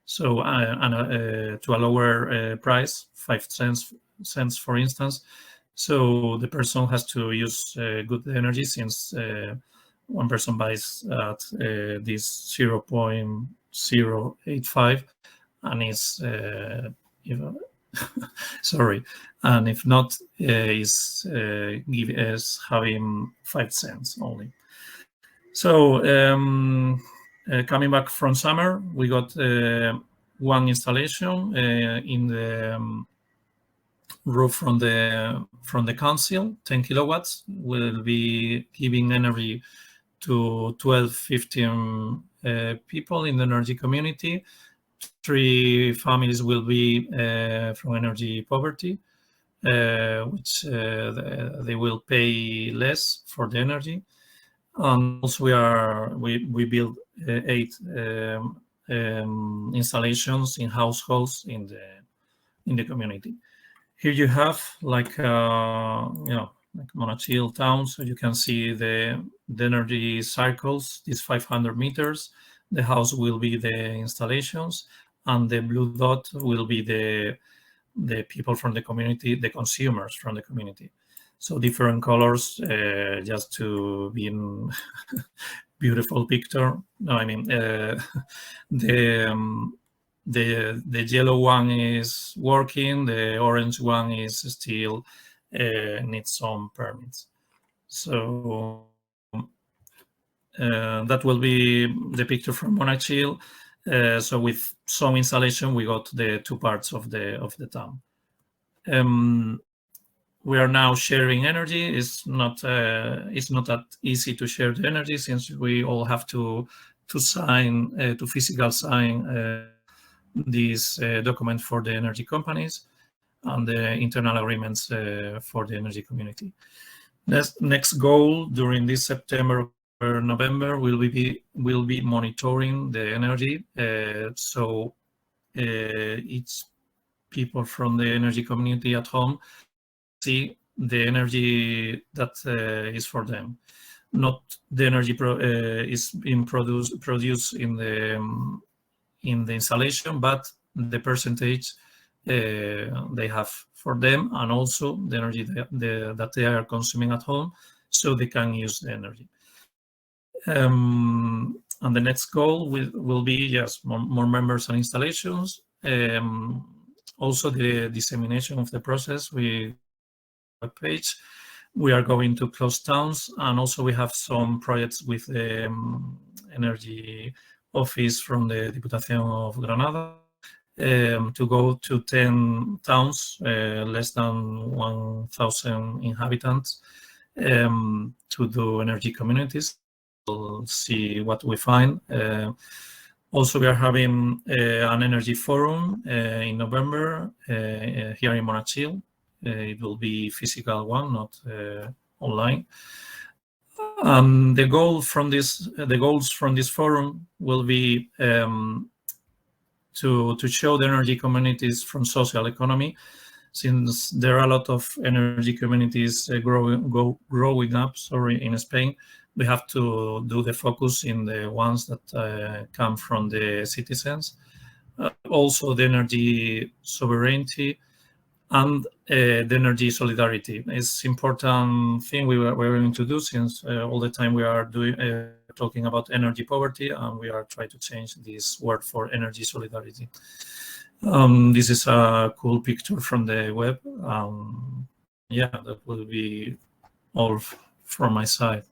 So to a lower price, 5 cents cents, for instance. So the person has to use good energy, since one person buys at this 0.085, and is sorry, and if not, is having 5 cents only. So coming back from summer, we got one installation in the roof from the council. 10 kilowatts will be giving energy to 15 people in the energy community. 3 families will be from energy poverty, which they will pay less for the energy. And also we build 8 installations in households in the community. Here you have like like Monachil town, so you can see the energy cycles. These 500 meters. The house will be the installations, and the blue dot will be the people from the community, the consumers from the community. So different colors, just to be in beautiful picture. No, I mean the yellow one is working. The orange one is still needs some permits. So that will be the picture from Monachil. So with some installation, we got the 2 parts of the town. We are now sharing energy. It's not that easy to share the energy, since we all have to sign to physical sign this document for the energy companies and the internal agreements for the energy community. Next goal during this September or November will be monitoring the energy. So each people from the energy community at home see the energy that is for them, not the energy is being produced in the installation, but the percentage they have for them, and also the energy that they are consuming at home, so they can use the energy. And the next goal will be, yes, more members and installations. Also the dissemination of the process. We page. We are going to close towns, and also we have some projects with the energy office from the Diputación of Granada to go to 10 towns, less than 1,000 inhabitants, to do energy communities. We'll see what we find. Also, we are having an energy forum in November here in Monachil. It will be physical one, not online. The goals from this forum will be to show the energy communities from social economy, since there are a lot of energy communities growing up. In Spain. We have to do the focus in the ones that come from the citizens. Also, the energy sovereignty and the energy solidarity is important thing we're going to do, since all the time we are talking about energy poverty, and we are trying to change this word for energy solidarity. This is a cool picture from the web. Yeah, that will be all from my side.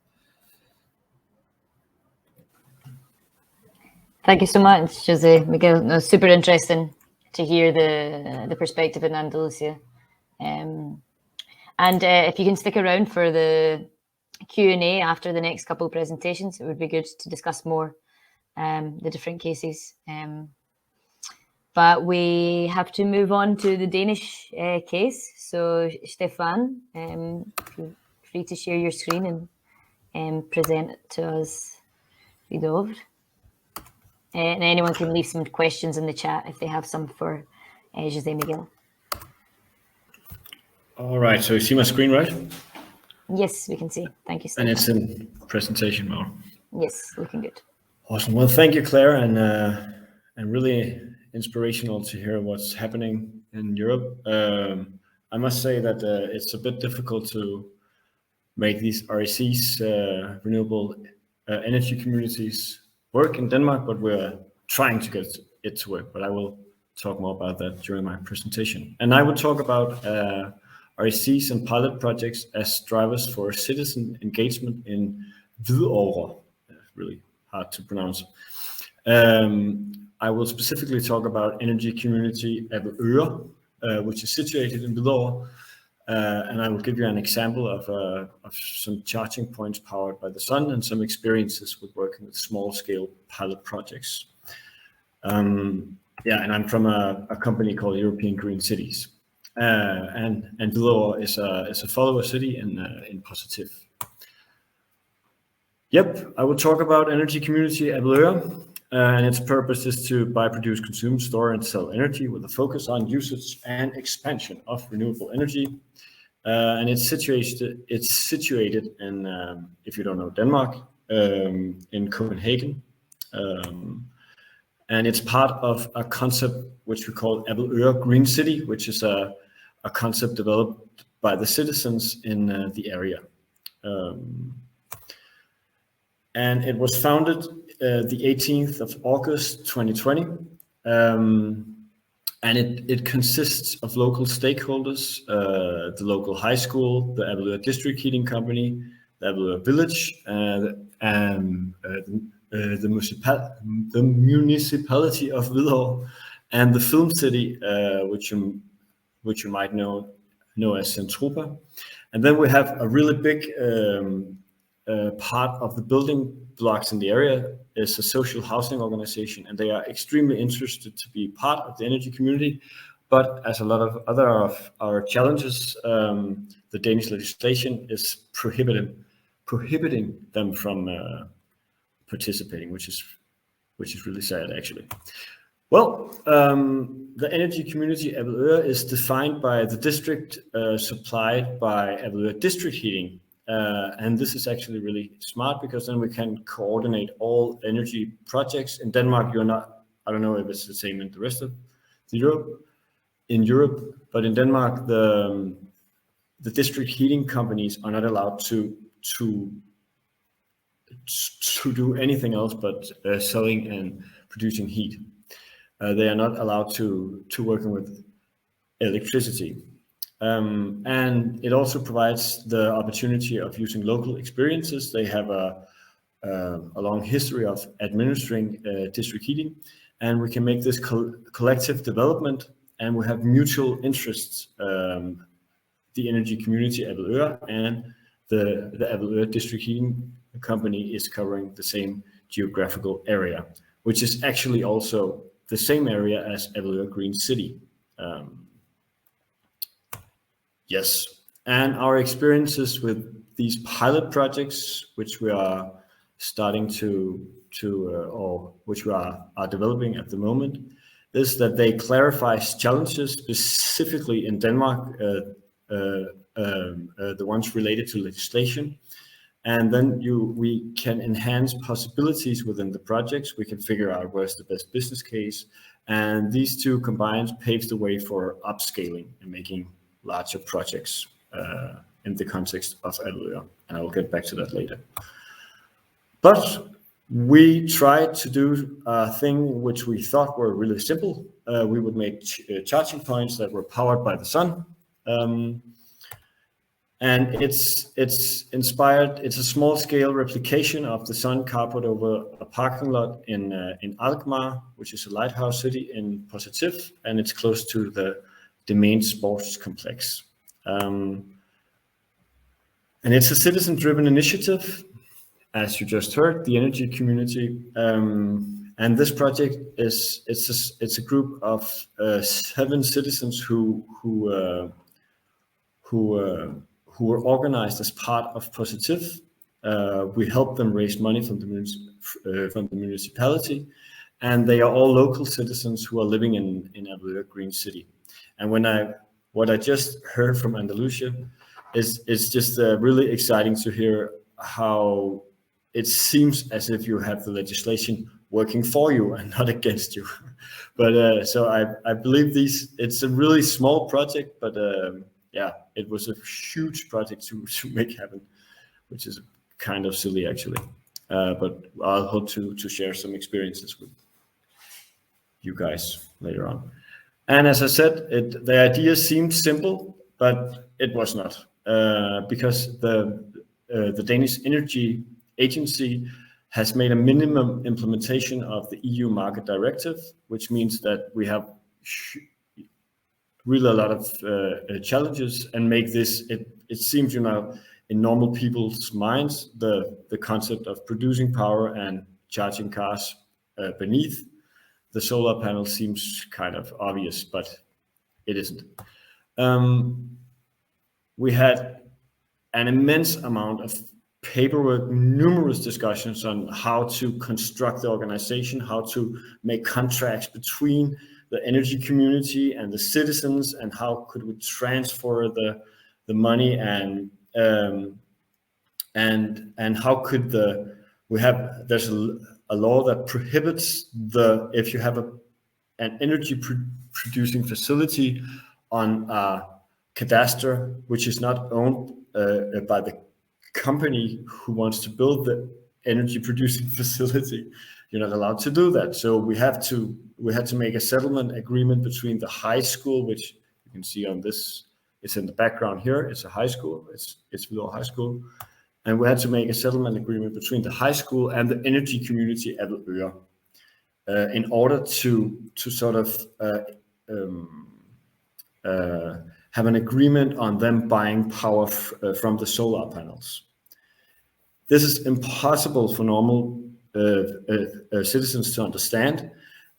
Thank you so much, Jose Miguel. No, super interesting to hear the perspective in Andalusia. And if you can stick around for the Q&A after the next couple of presentations, it would be good to discuss more the different cases. But we have to move on to the Danish case. So Stefan, feel free to share your screen and present it to us. Read over. And anyone can leave some questions in the chat if they have some for Jose Miguel. All right, so you see my screen, right? Yes, we can see. Thank you, Stefan. And it's in presentation mode. Yes, looking good. Awesome. Well, thank you, Claire, and really inspirational to hear what's happening in Europe. I must say that it's a bit difficult to make these RECs, renewable energy communities, work in Denmark, but we're trying to get it to work. But I will talk more about that during my presentation. And I will talk about RECs and pilot projects as drivers for citizen engagement in Hvidovre. Really hard to pronounce. I will specifically talk about Energy Community Avedøre, which is situated in Hvidovre, and I will give you an example of some charging points powered by the sun and some experiences with working with small-scale pilot projects. Yeah, and I'm from a company called European Green Cities, and Hvidovre is a follower city in POCITYF. Yep, I will talk about Energy Community Avedøre, and its purpose is to buy, produce, consume, store, and sell energy with a focus on usage and expansion of renewable energy. And it's situated in, if you don't know Denmark, in Copenhagen. And it's part of a concept which we call Avedøre Green City, which is a concept developed by the citizens in the area. And it was founded the 18th of August 2020, and it consists of local stakeholders, the local high school, the Avedøre District Heating Company, the Avedøre Village, and the municipality of Hvidovre, and the film city, which you might know as Centropa. And then we have a really big part of the building blocks in the area is a social housing organization, and they are extremely interested to be part of the energy community. But as a lot of other of our challenges, the Danish legislation is prohibiting them from participating, which is really sad, actually. Well, the energy community Avedøre is defined by the district supplied by Avedøre District Heating. And this is actually really smart, because then we can coordinate all energy projects. In Denmark, I don't know if it's the same in the rest of Europe, but in Denmark, the district heating companies are not allowed to do anything else but selling and producing heat. They are not allowed to working with electricity. And it also provides the opportunity of using local experiences. They have a long history of administering district heating, and we can make this collective development, and we have mutual interests. The energy community Avedøre and the Avedøre District Heating Company is covering the same geographical area, which is actually also the same area as Avedøre Green City. Yes, and our experiences with these pilot projects, which we are starting or which we are developing at the moment, is that they clarify challenges specifically in Denmark, the ones related to legislation, and then we can enhance possibilities within the projects. We can figure out where's the best business case, and these two combined paves the way for upscaling and making larger projects in the context of Avedøre, and I will get back to that later. But we tried to do a thing which we thought were really simple. We would make charging points that were powered by the sun, and it's inspired. It's a small-scale replication of the sun carport over a parking lot in Alkmaar, which is a lighthouse city in POCITYF, and it's close to the main sports complex. And it's a citizen-driven initiative, as you just heard, the energy community. And this project it's a group of 7 citizens who were organized as part of POCITYF. We helped them raise money from the municipality, and they are all local citizens who are living in Avedøre Green City. And what I just heard from Andalusia is just really exciting to hear how it seems as if you have the legislation working for you and not against you. But so I believe it's a really small project, but yeah, it was a huge project to make happen, which is kind of silly actually. But I'll hope to share some experiences with you guys later on. And as I said, the idea seemed simple, but it was not, because the Danish Energy Agency has made a minimum implementation of the EU Market Directive, which means that we have really a lot of challenges, and make this, it seems, in normal people's minds, the concept of producing power and charging cars beneath the solar panel seems kind of obvious, but it isn't. We had an immense amount of paperwork, numerous discussions on how to construct the organization, how to make contracts between the energy community and the citizens, and how could we transfer the money, and how could there's a law that prohibits if you have an energy producing facility on a cadastre which is not owned by the company who wants to build the energy producing facility, you're not allowed to do that. So we had to make a settlement agreement between the high school, which you can see on this, it's in the background here, it's a high school, it's below high school, and we had to make a settlement agreement between the high school and the energy community at Avedøre, in order to sort of have an agreement on them buying power from the solar panels. This is impossible for normal citizens to understand,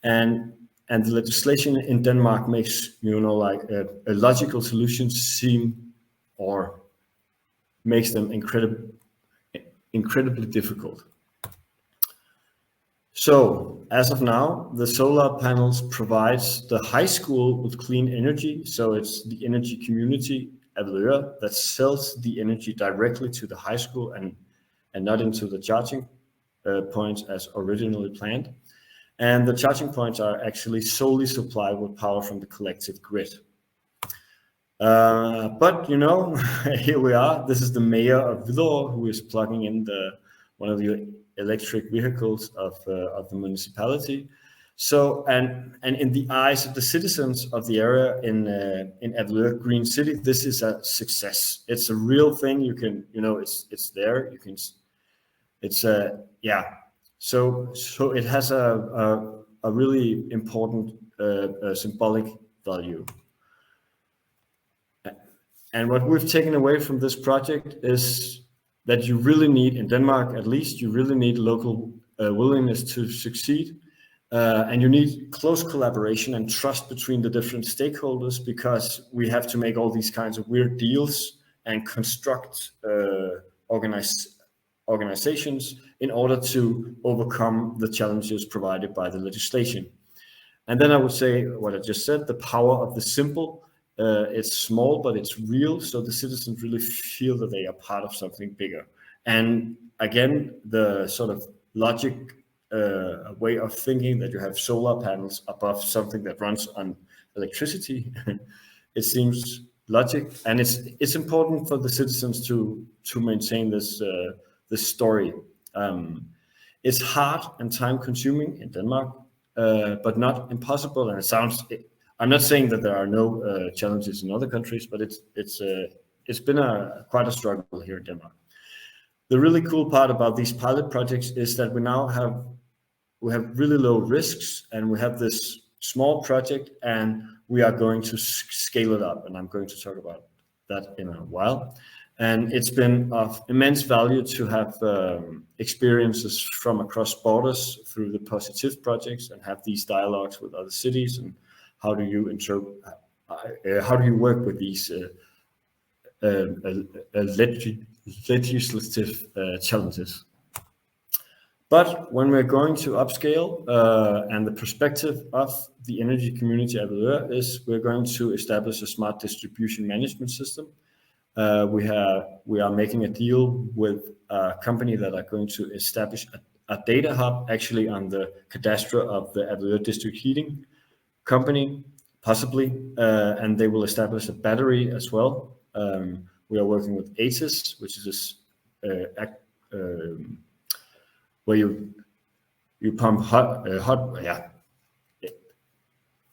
and the legislation in Denmark makes like a logical solution seem, or makes them incredibly difficult. So as of now, the solar panels provides the high school with clean energy. So it's the energy community at Avedøre that sells the energy directly to the high school and not into the charging points as originally planned. And the charging points are actually solely supplied with power from the collective grid. But here we are. This is the mayor of Hvidovre who is plugging in one of the electric vehicles of the municipality. So, and in the eyes of the citizens of the area in Avedøre Green City, this is a success. It's a real thing. You can, it's there. You can, it's yeah. So it has a really important symbolic value. And what we've taken away from this project is that you really need, in Denmark at least, you really need local willingness to succeed. And you need close collaboration and trust between the different stakeholders, because we have to make all these kinds of weird deals and construct organizations in order to overcome the challenges provided by the legislation. And then I would say what I just said, the power of the simple. It's small, but it's real. So the citizens really feel that they are part of something bigger. And again, the sort of logic way of thinking that you have solar panels above something that runs on electricity, it seems logic, and it's important for the citizens to maintain this story. It's hard and time consuming in Denmark, but not impossible. And it sounds, I'm not saying that there are no challenges in other countries, but it's been quite a struggle here in Denmark. The really cool part about these pilot projects is that we now have really low risks, and we have this small project, and we are going to scale it up, and I'm going to talk about that in a while. And it's been of immense value to have experiences from across borders through the POCITYF projects, and have these dialogues with other cities, and how do you work with these legislative challenges. But when we're going to upscale, and the perspective of the energy community at Avedøre is we're going to establish a smart distribution management system. We are making a deal with a company that are going to establish a data hub actually on the cadastre of the Avedøre District Heating Company, possibly, and they will establish a battery as well. We are working with ATIS, which is this where you pump hot. Yeah,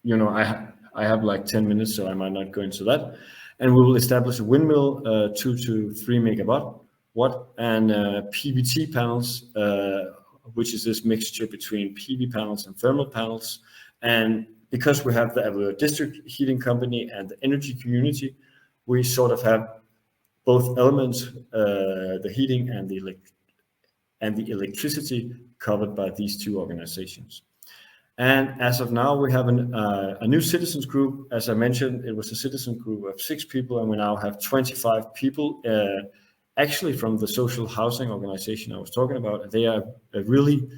you know, I have like 10 minutes, so I might not go into that. And we will establish a windmill, 2 to 3 megawatt, and PVT panels, which is this mixture between PV panels and thermal panels. And because we have the district heating company and the energy community, we sort of have both elements, the heating and the electricity covered by these 2 organizations. And as of now, we have a new citizens group. As I mentioned, it was a citizen group of 6 people, and we now have 25 people, actually from the social housing organization I was talking about. They are really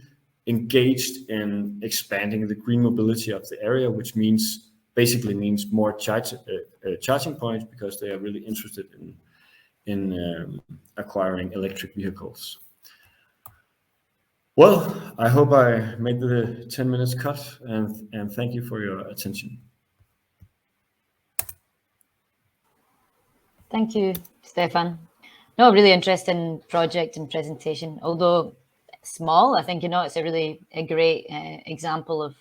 engaged in expanding the green mobility of the area, which basically means more charging points, because they are really interested in acquiring electric vehicles. Well, I hope I made the 10 minutes cut, and thank you for your attention. Thank you, Stefan. No, really interesting project and presentation. Although small, I think, you know, it's a great example of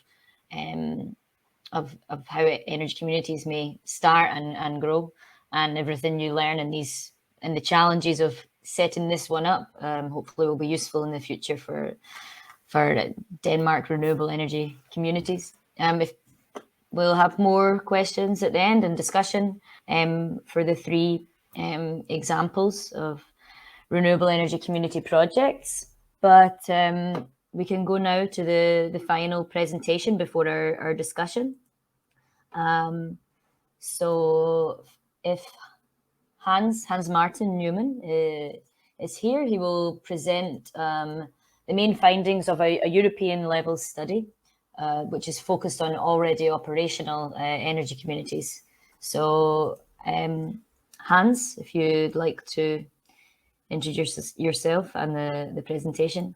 how energy communities may start and grow, and everything you learn in the challenges of setting this one up, hopefully will be useful in the future for Denmark renewable energy communities. If we'll have more questions at the end and discussion for the 3 examples of renewable energy community projects, but we can go now to the final presentation before our discussion. So if Hans Martin Newman is here, he will present the main findings of a European level study, which is focused on already operational energy communities. So Hans, if you'd like to introduce yourself and the presentation.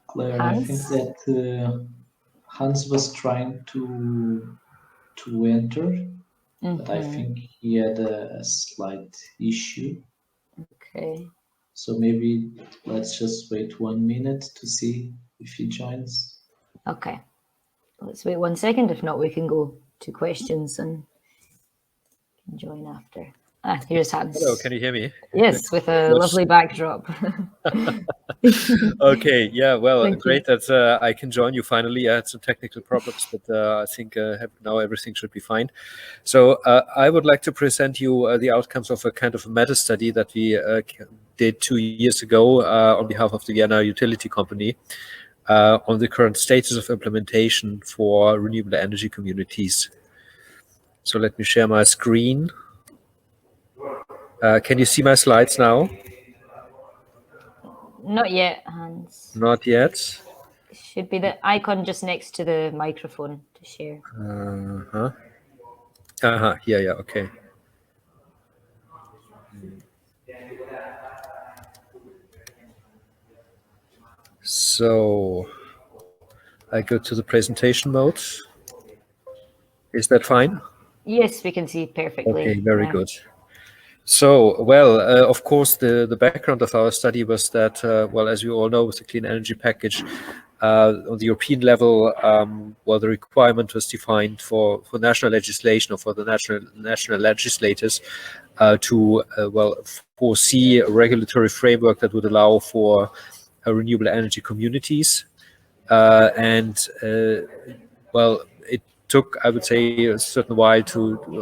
Claire, I think that Hans was trying to enter, but I think he had a slight issue. Okay. So maybe let's just wait 1 minute to see if he joins. Okay. Let's wait 1 second. If not, we can go to questions and join after. Here's Hans. Hello, can you hear me? Yes, with a lovely backdrop. Okay, yeah, well, great that I can join you finally. I had some technical problems, but I think now everything should be fine. So I would like to present you the outcomes of a kind of a meta study that we did 2 years ago on behalf of the Vienna utility company on the current status of implementation for renewable energy communities. So let me share my screen. Can you see my slides now? Not yet, Hans. Not yet. Should be the icon just next to the microphone to share. Yeah, okay. So I go to the presentation mode. Is that fine? Yes, we can see perfectly. Okay, very good. So, well, of course, the background of our study was that, well, as you all know, with the clean energy package on the European level, well, the requirement was defined for national legislation or for the national legislators to, well, foresee a regulatory framework that would allow for renewable energy communities. Well, it took, I would say, a certain while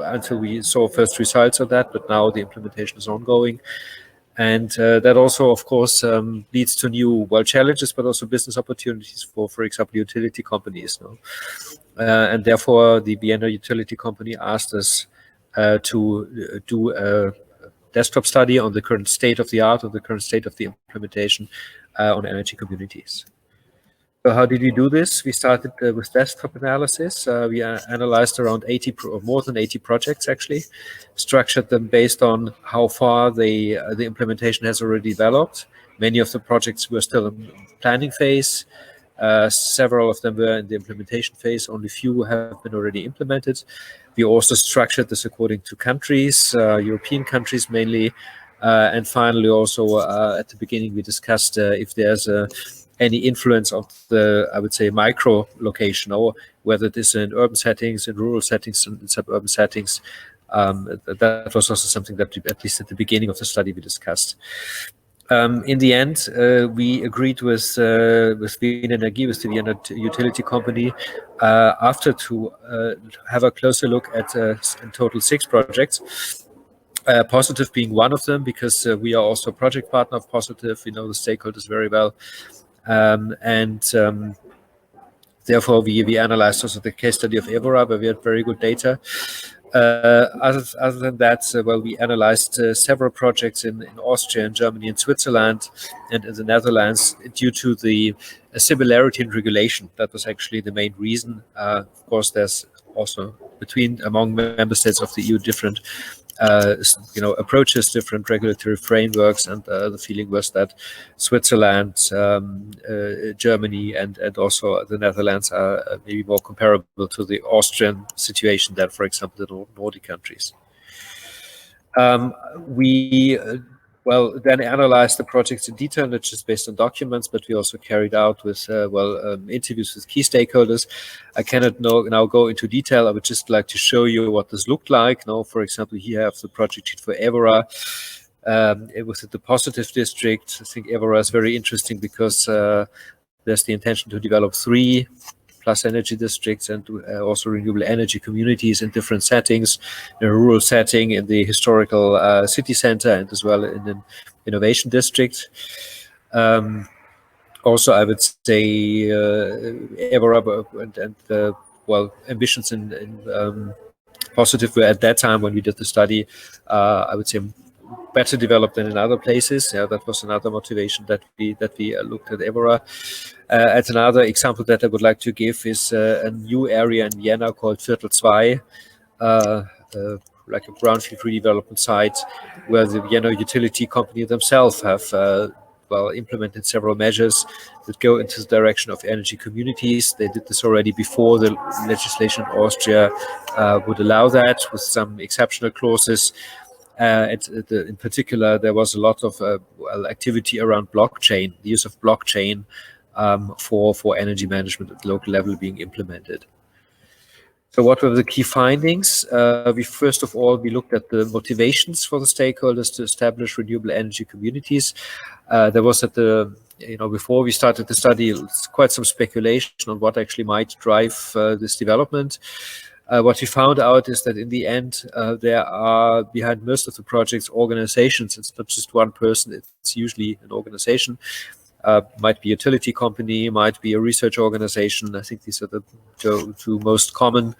until we saw first results of that, but now the implementation is ongoing. And that also, of course, leads to new, well, challenges, but also business opportunities for example, utility companies. And therefore, the Vienna utility company asked us to do a desktop study on the current state of the art, on the current state of the implementation on energy communities. So how did we do this? We started with desktop analysis. We analyzed around 80 or more than 80 projects, actually, structured them based on how far the implementation has already developed. Many of the projects were still in planning phase. Several of them were in the implementation phase. Only few have been already implemented. We also structured this according to countries, European countries mainly. And finally, also at the beginning, we discussed if there's any influence of the, I would say, micro location, or whether it is in urban settings, in rural settings, in suburban settings. That was also something that we, at least at the beginning of the study, we discussed. In the end, we agreed with Wien Energy, with the Vienna utility company, after to have a closer look at in total 6 projects. POCITYF being one of them, because we are also a project partner of POCITYF. We know the stakeholders very well. Therefore, we analyzed also the case study of Evora, where we had very good data. Other than that, well, we analyzed several projects in Austria, and Germany, and Switzerland, and in the Netherlands, due to the similarity in regulation. That was actually the main reason. Of course, there's also among member states of the EU different approaches, different regulatory frameworks, and the feeling was that Switzerland, Germany, and also the Netherlands are maybe more comparable to the Austrian situation than, for example, the Nordic countries. We then analyzed the projects in detail, not just based on documents, but we also carried out with interviews with key stakeholders. I cannot now go into detail. I would just like to show you what this looked like. Now, for example, here I have the project sheet for Evora. It was at the POCITYF district. I think Evora is very interesting because there's the intention to develop 3+ energy districts, and also renewable energy communities in different settings, in a rural setting, in the historical city center, and as well in an innovation district. Also, I would say Evora and ambitions in POCITYF were at that time when we did the study, I would say, better developed than in other places. Yeah, that was another motivation that we looked at Evora. At another example that I would like to give is a new area in Vienna called Viertel 2, like a brownfield redevelopment site, where the Vienna utility company themselves have implemented several measures that go into the direction of energy communities. They did this already before the legislation in Austria would allow that, with some exceptional clauses. In particular, there was a lot of activity around blockchain, the use of blockchain for energy management at the local level being implemented. So what were the key findings? First of all, we looked at the motivations for the stakeholders to establish renewable energy communities. There was before we started the study, quite some speculation on what actually might drive this development. What we found out is that in the end, there are behind most of the projects organizations. It's not just one person, it's usually an organization. Might be a utility company, might be a research organization. I think these are the two most common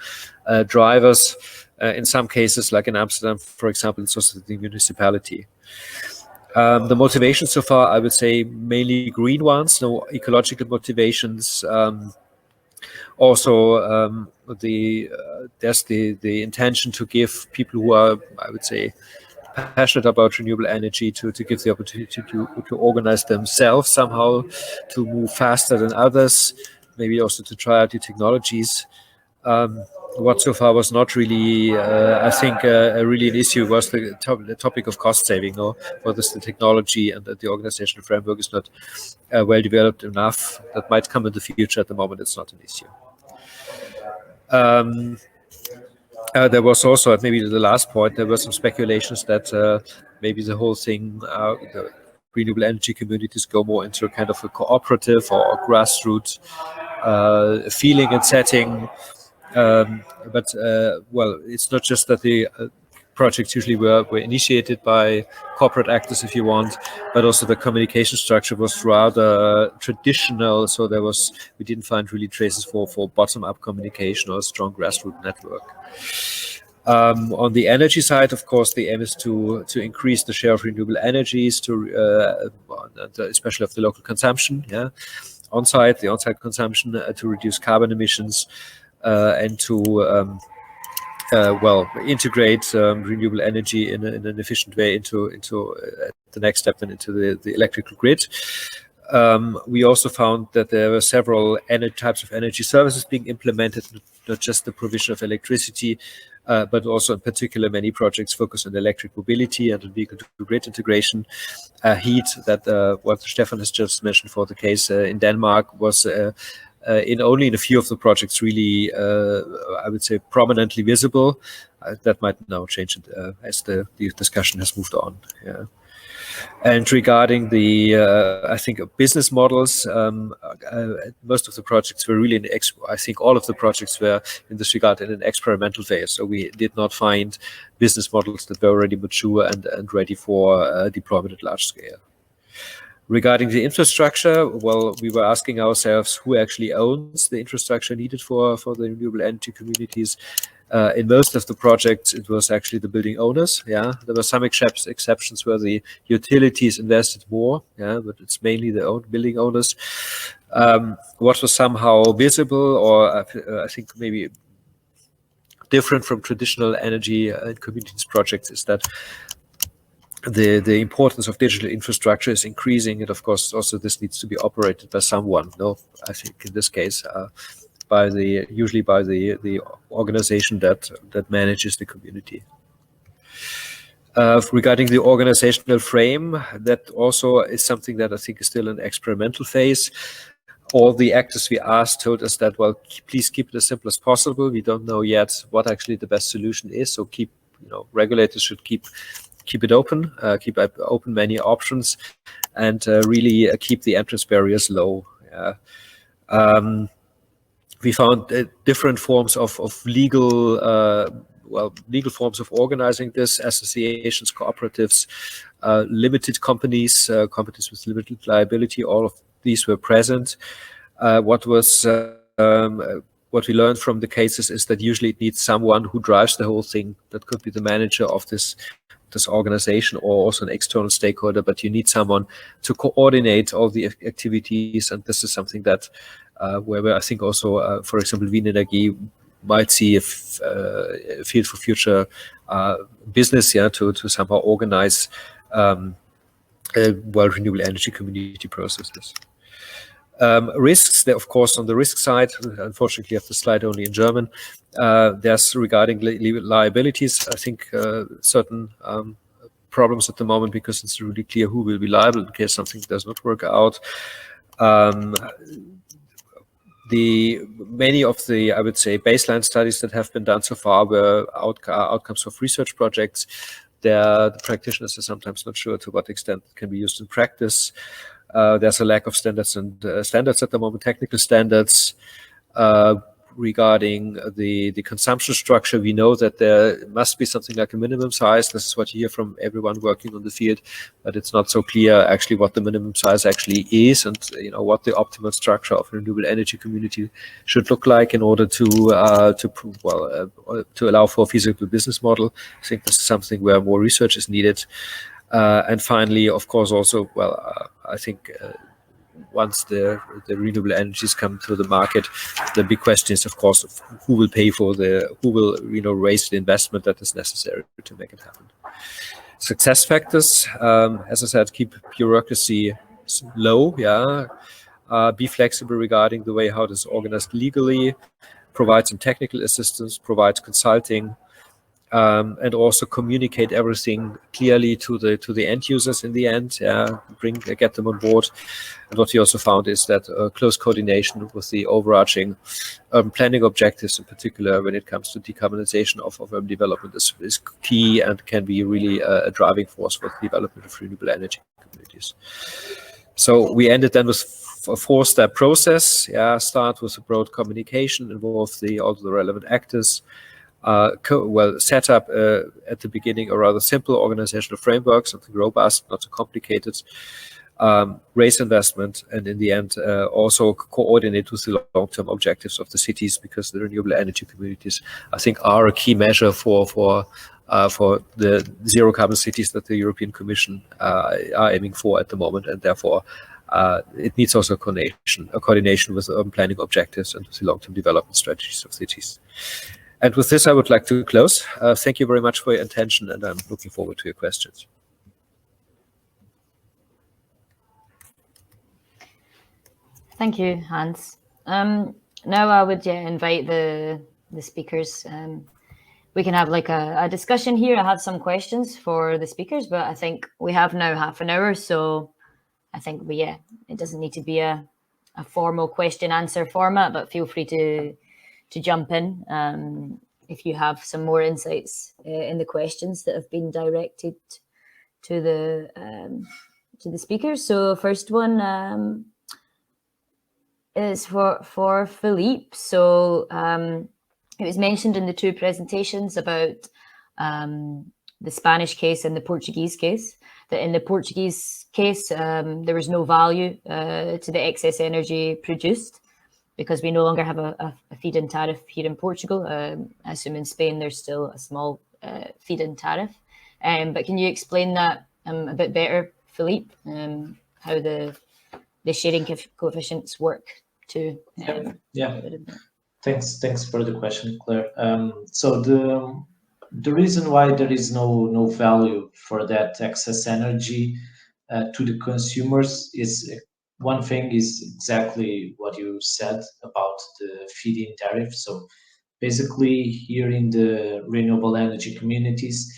drivers. In some cases, like in Amsterdam, for example, it's also the municipality. The motivations so far, I would say, mainly green ones, no ecological motivations. Also, there's the intention to give people who are, I would say, passionate about renewable energy to give the opportunity to organize themselves somehow, to move faster than others, maybe also to try out new technologies. What so far was not really, I think, really an issue was the topic of cost saving, or whether the technology and the organizational framework is not well developed enough. That might come in the future. At the moment, it's not an issue. There was also, maybe the last point, there were some speculations that maybe the whole thing, the renewable energy communities go more into a kind of a cooperative or grassroots feeling and setting. But it's not just that the projects usually were initiated by corporate actors, if you want, but also the communication structure was rather traditional. So we didn't find really traces for bottom-up communication or a strong grassroots network. On the energy side, of course, the aim is to increase the share of renewable energies, especially of the local consumption. Yeah, on-site, the on-site consumption, to reduce carbon emissions, and to integrate renewable energy in an efficient way into the next step and into the electrical grid. We also found that there were several types of energy services being implemented, not just the provision of electricity, but also in particular many projects focus on electric mobility and on vehicle-to-grid integration. Heat, that what Stefan has just mentioned for the case in Denmark, was only in a few of the projects really, I would say, prominently visible. That might now change as the discussion has moved on. Yeah. And regarding the, I think, business models, most of the projects were really I think all of the projects were in this regard in an experimental phase. So we did not find business models that were already mature and ready for deployment at large scale. Regarding the infrastructure, well, we were asking ourselves who actually owns the infrastructure needed for the renewable energy communities. In most of the projects, it was actually the building owners. Yeah, there were some exceptions where the utilities invested more. Yeah, but it's mainly the building owners. What was somehow visible, or I think maybe different from traditional energy and communities projects, is that the importance of digital infrastructure is increasing, and of course also this needs to be operated by someone. No, I think in this case usually by the organization that manages the community. Regarding the organizational frame, that also is something that I think is still in experimental phase. All the actors we asked told us that, well, please keep it as simple as possible. We don't know yet what actually the best solution is, so regulators should keep it open, keep open many options, and really keep the entrance barriers low. Yeah. We found different forms of legal forms of organizing this: associations, cooperatives, limited companies, companies with limited liability. All of these were present. What we learned from the cases is that usually it needs someone who drives the whole thing. That could be the manager of this organization or also an external stakeholder, but you need someone to coordinate all the activities, and this is something that where I think also, for example, Wien Energy might see a field for future business, to somehow organize renewable energy community processes. Risks, of course, on the risk side, unfortunately I have the slide only in German. There's regarding liabilities, I think certain problems at the moment, because it's really clear who will be liable in case something does not work out. Many of the, I would say, baseline studies that have been done so far were outcomes of research projects. The practitioners are sometimes not sure to what extent it can be used in practice. There's a lack of standards at the moment, technical standards. Regarding the consumption structure, we know that there must be something like a minimum size. This is what you hear from everyone working on the field, but it's not so clear actually what the minimum size actually is, and what the optimal structure of a renewable energy community should look like in order to allow for a feasible business model. I think this is something where more research is needed. And finally, of course, also, I think once the renewable energies come to the market, the big question is, of course, who will pay for who will raise the investment that is necessary to make it happen. Success factors, as I said, keep bureaucracy low. Be flexible regarding the way how it is organized legally, provide some technical assistance, provide consulting. And also communicate everything clearly to the end users in the end. Get them on board. And what we also found is that close coordination with the overarching urban planning objectives, in particular when it comes to decarbonization of urban development, is key and can be really a driving force for the development of renewable energy communities. So we ended then with a 4-step process. Start with a broad communication, involve all the relevant actors. Set up at the beginning a rather simple organizational framework, something robust, not too complicated. Raise investment, and in the end also coordinate with the long-term objectives of the cities, because the renewable energy communities, I think, are a key measure for the zero carbon cities that the European Commission are aiming for at the moment, and therefore it needs also coordination with urban planning objectives and with the long-term development strategies of cities. And with this, I would like to close. Thank you very much for your attention, and I'm looking forward to your questions. Thank you, Hans. Now I would invite the speakers. We can have like a discussion here. I have some questions for the speakers, but I think we have now half an hour, so I think it doesn't need to be a formal question answer format, but feel free to jump in if you have some more insights in the questions that have been directed to the speakers. So first one is for Philippe. So it was mentioned in the two presentations about the Spanish case and the Portuguese case, that in the Portuguese case, there was no value to the excess energy produced because we no longer have a feed-in tariff here in Portugal. I assume in Spain, there's still a small feed-in tariff. But can you explain that a bit better, Philippe, how the sharing coefficients work too? Thanks for the question, Claire. So the reason why there is no value for that excess energy to the consumers is one thing is exactly what you said about the feed-in tariff. So basically here in the renewable energy communities,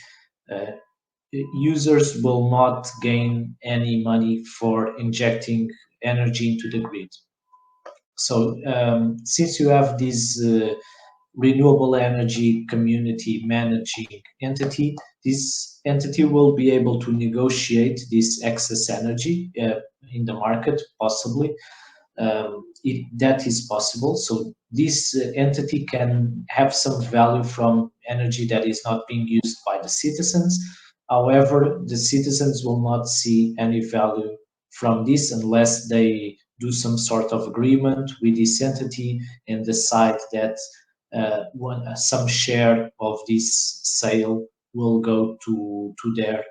users will not gain any money for injecting energy into the grid. So since you have this renewable energy community managing entity, this entity will be able to negotiate this excess energy in the market, possibly. That is possible. So this entity can have some value from energy that is not being used by the citizens. However, the citizens will not see any value from this unless they do some sort of agreement with this entity and decide that some share of this sale will go to their,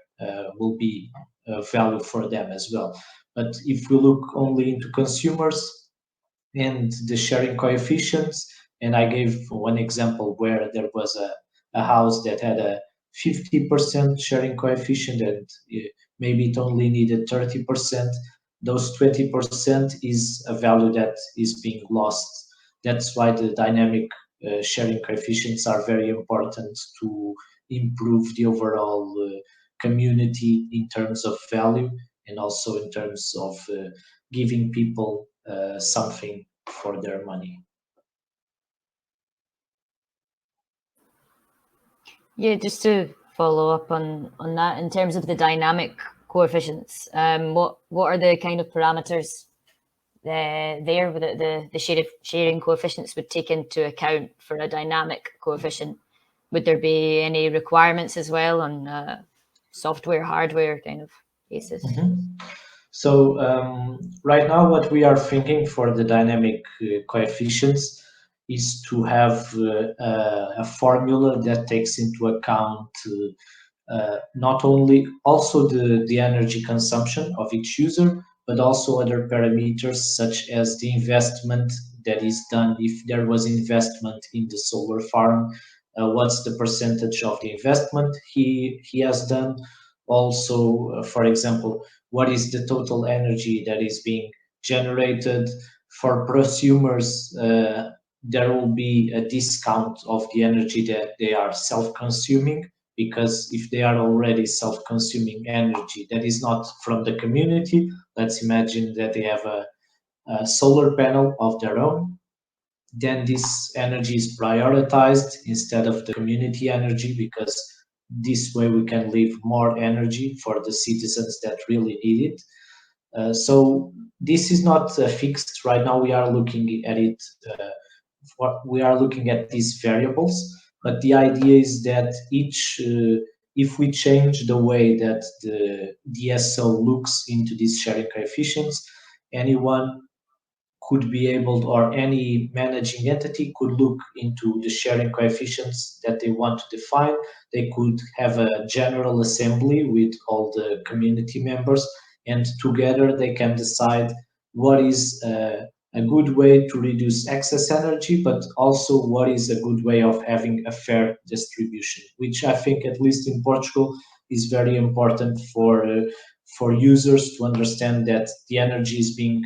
will be value for them as well. But if we look only into consumers and the sharing coefficients, and I gave one example where there was a house that had a 50% sharing coefficient and maybe it only needed 30%, those 20% is a value that is being lost. That's why the dynamic sharing coefficients are very important to improve the overall community in terms of value and also in terms of giving people something for their money. Yeah, just to follow up on that, in terms of the dynamic coefficients, what are the kind of parameters there that the sharing coefficients would take into account for a dynamic coefficient? Would there be any requirements as well on software, hardware kind of basis? So right now what we are thinking for the dynamic coefficients is to have a formula that takes into account not only also the energy consumption of each user, but also other parameters such as the investment that is done. If there was investment in the solar farm, what's the percentage of the investment he has done? Also, for example, what is the total energy that is being generated? For prosumers, there will be a discount of the energy that they are self-consuming, because if they are already self-consuming energy that is not from the community, let's imagine that they have a solar panel of their own, then this energy is prioritized instead of the community energy, because this way we can leave more energy for the citizens that really need it. So this is not fixed right now. We are looking at it. We are looking at these variables, but the idea is that if we change the way that the DSO looks into these sharing coefficients, anyone could be able, or any managing entity could look into the sharing coefficients that they want to define. They could have a general assembly with all the community members, and together they can decide what is a good way to reduce excess energy, but also what is a good way of having a fair distribution, which I think, at least in Portugal, is very important for users to understand that the energy is being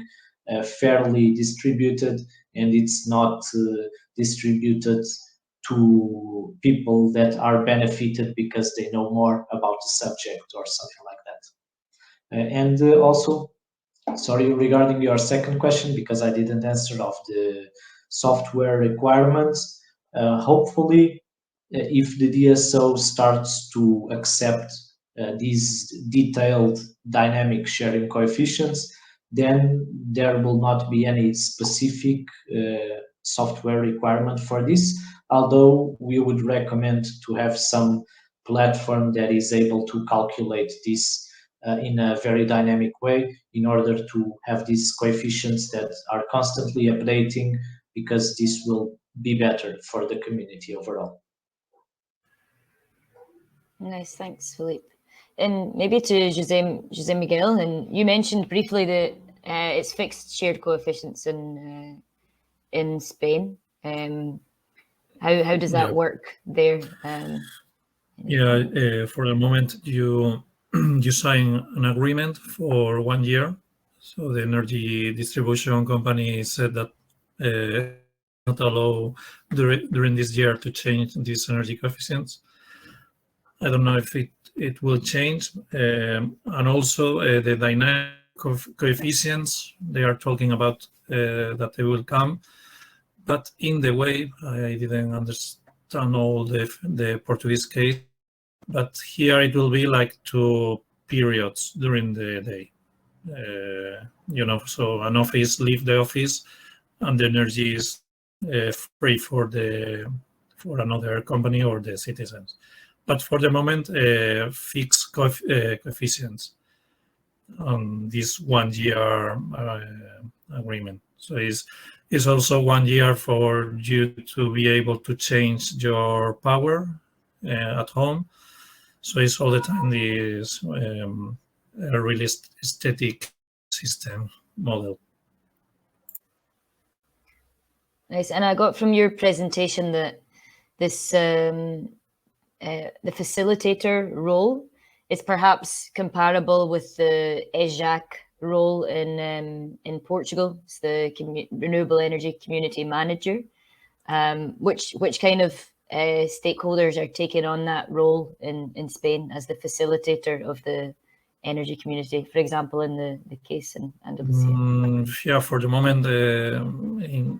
fairly distributed, and it's not distributed to people that are benefited because they know more about the subject or something like that. And also, sorry, regarding your second question, because I didn't answer of the software requirements, hopefully, if the DSO starts to accept these detailed dynamic sharing coefficients, then there will not be any specific software requirement for this, although we would recommend to have some platform that is able to calculate this in a very dynamic way in order to have these coefficients that are constantly updating, because this will be better for the community overall. Nice, thanks, Philippe. And maybe to Jose Miguel, and you mentioned briefly that it's fixed shared coefficients in Spain. How does that work there? For the moment, you sign an agreement for 1 year. So the energy distribution company said that not allow during this year to change these energy coefficients. I don't know if it will change. And also the dynamic coefficients, they are talking about that they will come. But in the way, I didn't understand all the Portuguese case, but here it will be like 2 periods during the day. So an office leave the office, and the energy is free for another company or the citizens. But for the moment, fixed coefficients on this 1 year agreement. So it's also 1 year for you to be able to change your power at home. So it's all the time this a really static system model. Nice. And I got from your presentation that this the facilitator role is perhaps comparable with the EJAC role in Portugal. It's the Renewable Energy Community Manager. Which kind of stakeholders are taking on that role in Spain as the facilitator of the energy community, for example, in the case in Andalusia? For the moment, in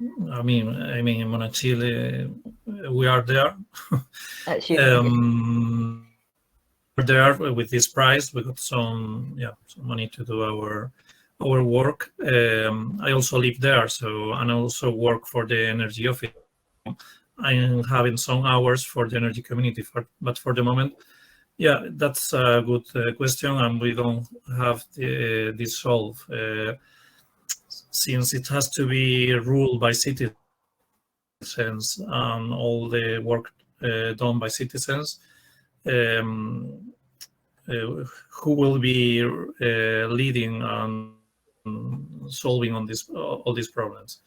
Monachil, we are there. We're there with this prize. We got some money to do our work. I also live there, and I also work for the energy office. I'm having some hours for the energy community, but for the moment, that's a good question, and we don't have this solved since it has to be ruled by citizens and all the work done by citizens. Who will be leading and solving on all these problems?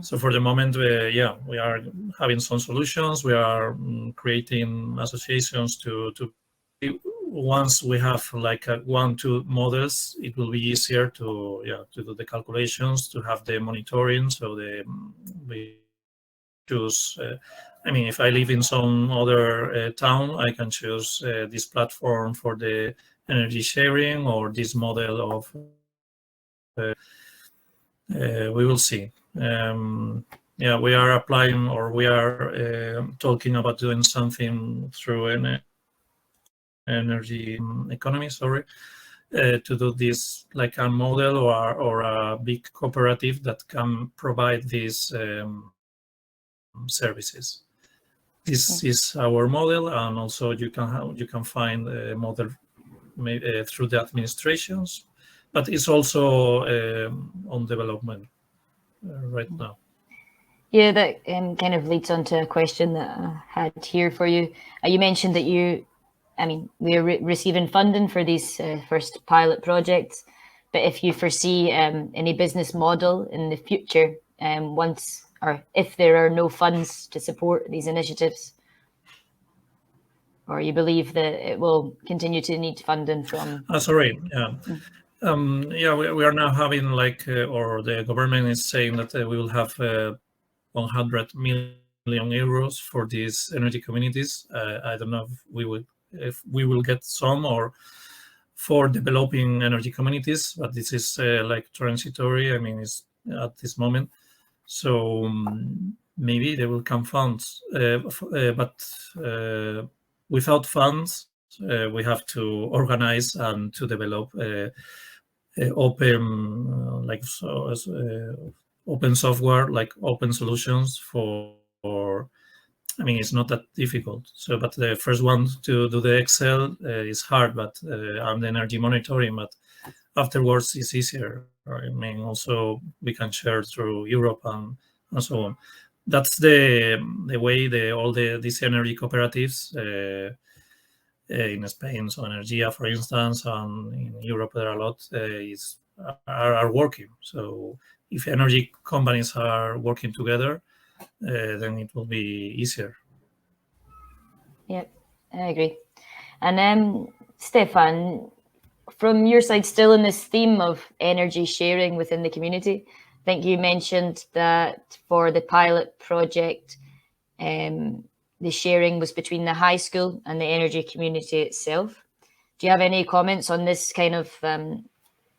So for the moment, we are having some solutions. We are creating associations to once we have like 1-2 models, it will be easier to do the calculations, to have the monitoring. So we choose. If I live in some other town, I can choose this platform for the energy sharing or this model of. We will see. We are applying, or we are talking about doing something through an energy economy. To do this like a model or a big cooperative that can provide these services. This is our model, and also you can find a model through the administrations, but it's also on development right now. Yeah, that kind of leads on to a question that I had here for you. You mentioned that we are receiving funding for these first pilot projects. but if you foresee any business model in the future, once or if there are no funds to support these initiatives, or you believe that it will continue to need funding from. Sorry, yeah. Yeah, we are now having like, or the government is saying that we will have 100 million euros for these energy communities. I don't know if we will get some or for developing energy communities, but this is like transitory. I mean, it's at this moment. So maybe there will come funds, but without funds, we have to organize and to develop open, open software, like open solutions for. I mean, it's not that difficult. So, but the first one to do the Excel is hard, but and the energy monitoring, but afterwards it's easier. I mean, also we can share through Europe and so on. That's the way all these energy cooperatives in Spain, so Energia, for instance, and in Europe there are a lot are working. So if energy companies are working together, then it will be easier. Yep, I agree. And then Stefan, from your side, still in this theme of energy sharing within the community, I think you mentioned that for the pilot project, the sharing was between the high school and the energy community itself. Do you have any comments on this kind of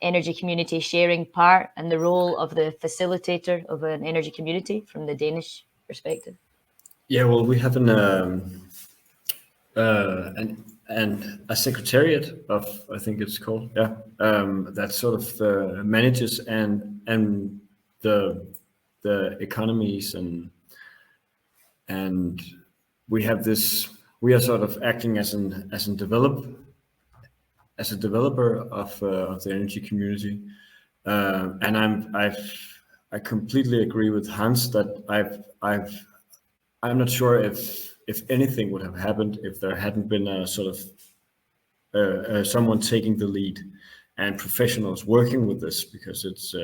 energy community sharing part and the role of the facilitator of an energy community from the Danish perspective? Yeah, well, we have a secretariat of, I think it's called, yeah, that sort of manages and the economies and we have this. We are sort of acting as a developer of the energy community, and I completely agree with Hans that I'm not sure if anything would have happened if there hadn't been a sort of someone taking the lead and professionals working with this, because it's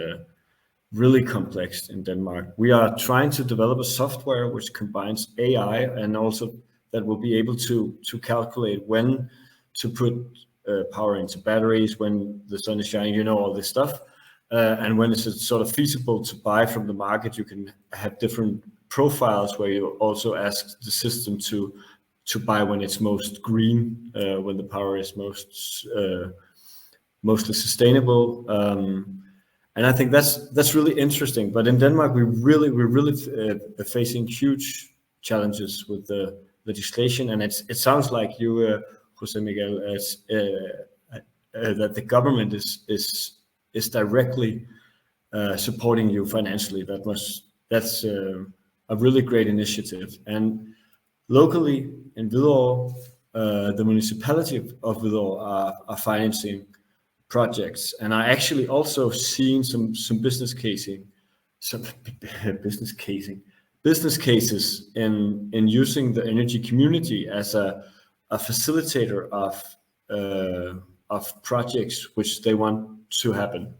really complex in Denmark. We are trying to develop a software which combines AI and also that will be able to calculate when to put power into batteries, when the sun is shining, all this stuff. And when it's sort of feasible to buy from the market, you can have different profiles where you also ask the system to buy when it's most green, when the power is mostly sustainable. And I think that's really interesting. But in Denmark, we're really facing huge challenges with the legislation, and it sounds like you, Jose Miguel, that the government is directly supporting you financially. That's a really great initiative. And locally in Hvidovre, the municipality of Hvidovre are financing projects, and I actually also seen some business cases in using the energy community as a facilitator of projects which they want to happen,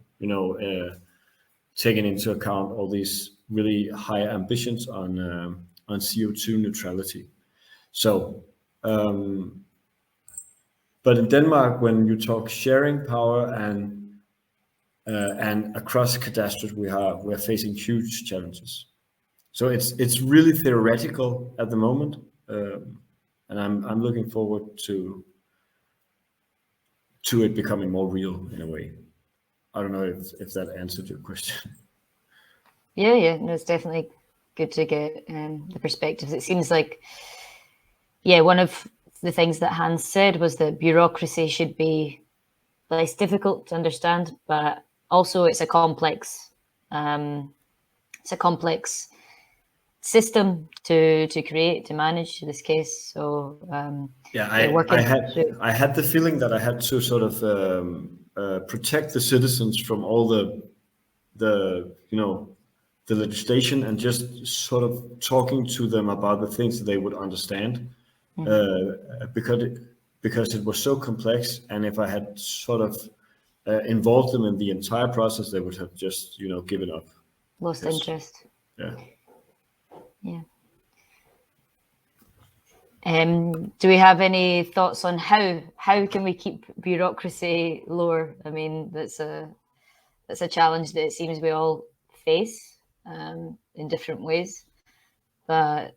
taking into account all these really high ambitions on CO2 neutrality. So but in Denmark, when you talk sharing power and across cadastres, we're facing huge challenges. So it's really theoretical at the moment, and I'm looking forward to it becoming more real in a way. I don't know if that answered your question. Yeah, no, it's definitely good to get the perspectives. It seems like, one of the things that Hans said was that bureaucracy should be less difficult to understand, but also it's a complex system to create, to manage in this case. So I had the feeling that I had to sort of protect the citizens from all the legislation and just sort of talking to them about the things that they would understand. Because it was so complex, and if I had sort of involved them in the entire process, they would have just, given up. Lost interest. Yeah. Yeah. Do we have any thoughts on how can we keep bureaucracy lower? I mean, that's a challenge that it seems we all face in different ways. But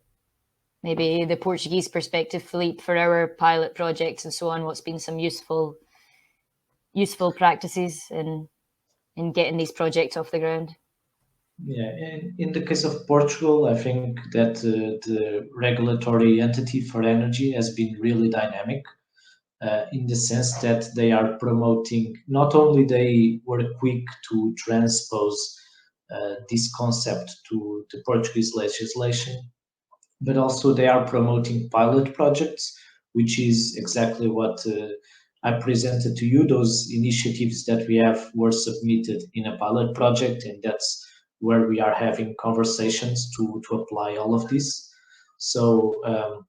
maybe the Portuguese perspective, Philippe, for our pilot projects and so on, what's been some useful practices in getting these projects off the ground? Yeah, in the case of Portugal, I think that the regulatory entity for energy has been really dynamic in the sense that they are promoting, not only they were quick to transpose this concept to the Portuguese legislation, but also they are promoting pilot projects, which is exactly what I presented to you. Those initiatives that we have were submitted in a pilot project, and that's where we are having conversations to apply all of this. So I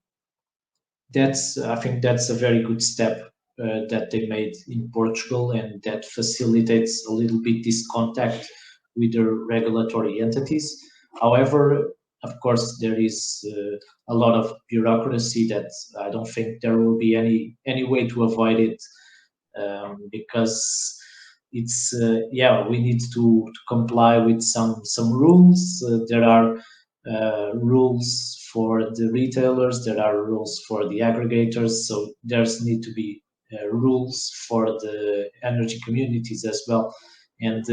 think that's a very good step that they made in Portugal, and that facilitates a little bit this contact with the regulatory entities. However, of course, there is a lot of bureaucracy that I don't think there will be any way to avoid it, because it's we need to comply with some rules. There are rules for the retailers, there are rules for the aggregators, so there's need to be rules for the energy communities as well. And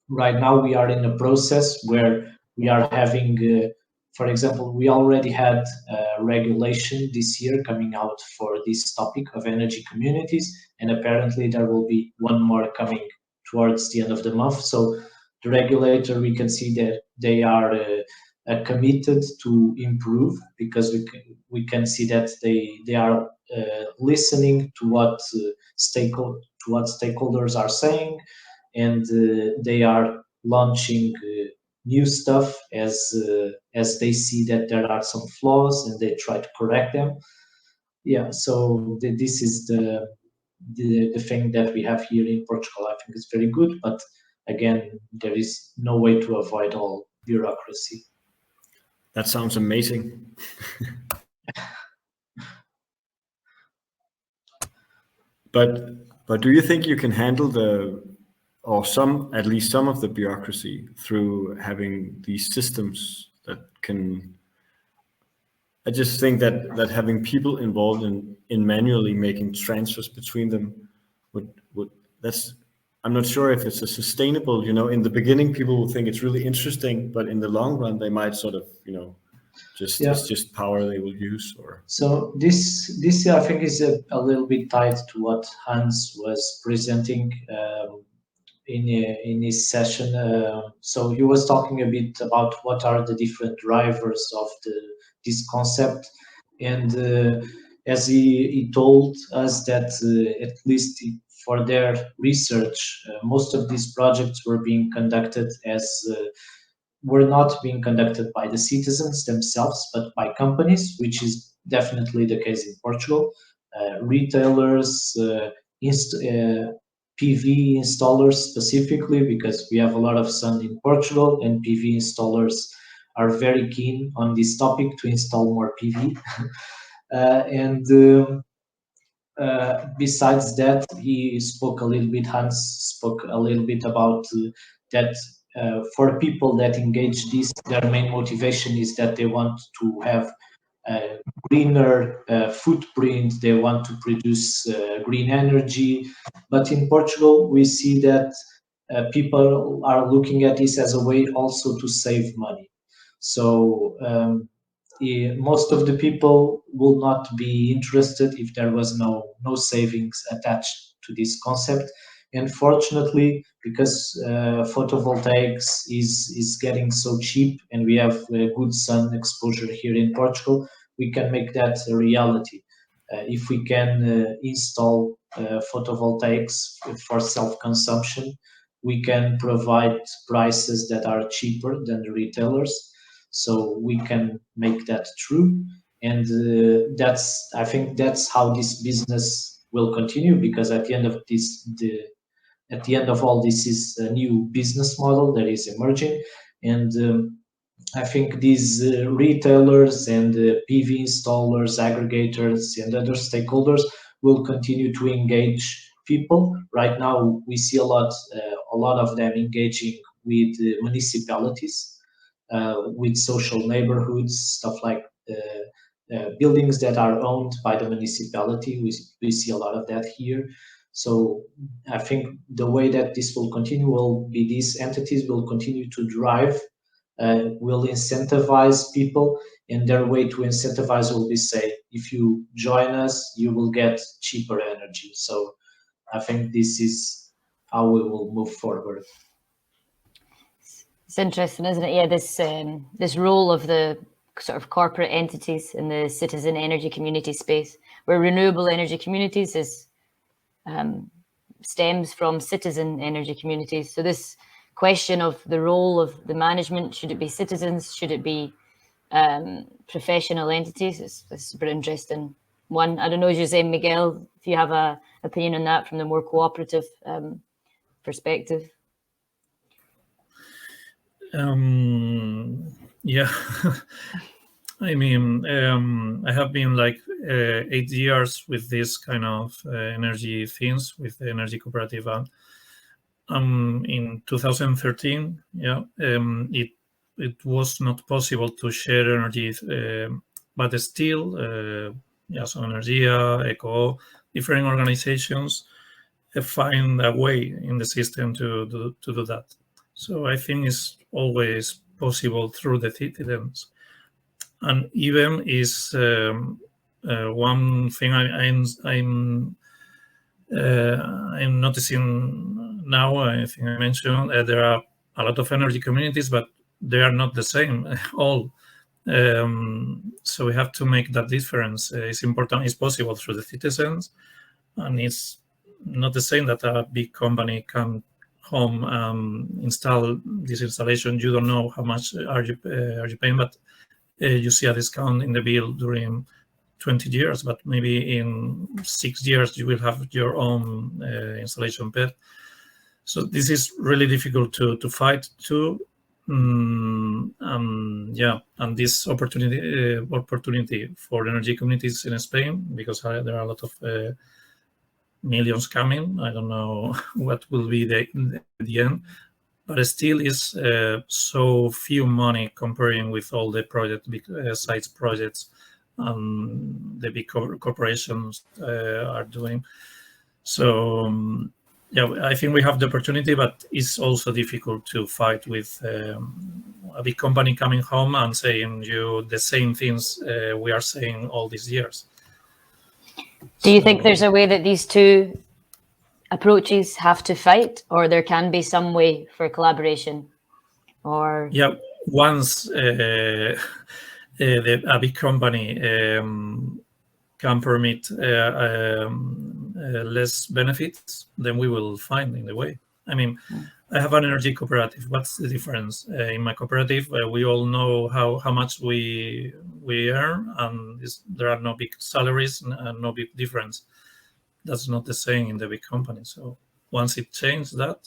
right now we are in a process where we are having, for example, we already had regulation this year coming out for this topic of energy communities, and apparently there will be one more coming towards the end of the month. So the regulator, we can see that they are committed to improve, because we can see that they are listening to what stakeholders are saying, and they are launching new stuff as they see that there are some flaws, and they try to correct them. Yeah, so this is the thing that we have here in Portugal. I think it's very good, but again, there is no way to avoid all bureaucracy. That sounds amazing. But do you think you can handle at least some of the bureaucracy through having these systems that can? I just think that having people involved in manually making transfers between them I'm not sure if it's a sustainable, in the beginning people will think it's really interesting, but in the long run they might sort of, it's just power they will use. Or so this I think is a little bit tied to what Hans was presenting in his session. So he was talking a bit about what are the different drivers of this concept, and as he told us that at least for their research, most of these projects were not being conducted by the citizens themselves, but by companies, which is definitely the case in Portugal. Retailers, PV installers specifically, because we have a lot of sun in Portugal, and PV installers are very keen on this topic to install more PV. Besides that, Hans spoke a little bit about that for people that engage this, their main motivation is that they want to have a greener footprint, they want to produce green energy. But in Portugal, we see that people are looking at this as a way also to save money. So most of the people will not be interested if there was no savings attached to this concept. And fortunately, because photovoltaics is getting so cheap, and we have good sun exposure here in Portugal, we can make that a reality. If we can install photovoltaics for self-consumption, we can provide prices that are cheaper than the retailers. So we can make that true, and I think that's how this business will continue, because at the end of this, at the end of all, this is a new business model that is emerging, and I think these retailers and PV installers, aggregators, and other stakeholders will continue to engage people. Right now, we see a lot of them engaging with municipalities, with social neighborhoods, stuff like buildings that are owned by the municipality. We see a lot of that here. So I think the way that this will continue will be these entities will continue to drive, will incentivize people, and their way to incentivize will be say, if you join us, you will get cheaper energy. So I think this is how we will move forward. It's interesting, isn't it? Yeah, this role of the sort of corporate entities in the citizen energy community space, where renewable energy communities is stems from citizen energy communities. So this question of the role of the management, should it be citizens, should it be professional entities, is a super interesting one. I don't know, Jose Miguel, if you have an opinion on that from the more cooperative perspective. Yeah, I mean, I have been like 8 years with this kind of energy things with the Energy Cooperative. In 2013, yeah, it was not possible to share energy, but still, yeah, so Energia, ECO, different organizations find a way in the system to do that. So I think it's always possible through the citizens. And even is one thing I'm noticing now. I think I mentioned there are a lot of energy communities, but they are not the same all. So we have to make that difference. It's important. It's possible through the citizens, and it's not the same that a big company can home install this installation. You don't know how much are you paying, but you see a discount in the bill during 20 years, but maybe in 6 years you will have your own installation bed. So this is really difficult to fight too. Yeah, and this opportunity for energy communities in Spain, because there are a lot of millions coming. I don't know what will be the end, but it still is so few money comparing with all the big sites projects the big corporations are doing. So yeah, I think we have the opportunity, but it's also difficult to fight with a big company coming home and saying you the same things we are saying all these years. Do you think there's a way that these two approaches have to fight, or there can be some way for collaboration? Or yeah, once a big company can permit less benefits, then we will find in the way. I mean, I have an energy cooperative. What's the difference? In my cooperative, we all know how much we earn, and there are no big salaries and no big difference. That's not the same in the big company. So once it changes that,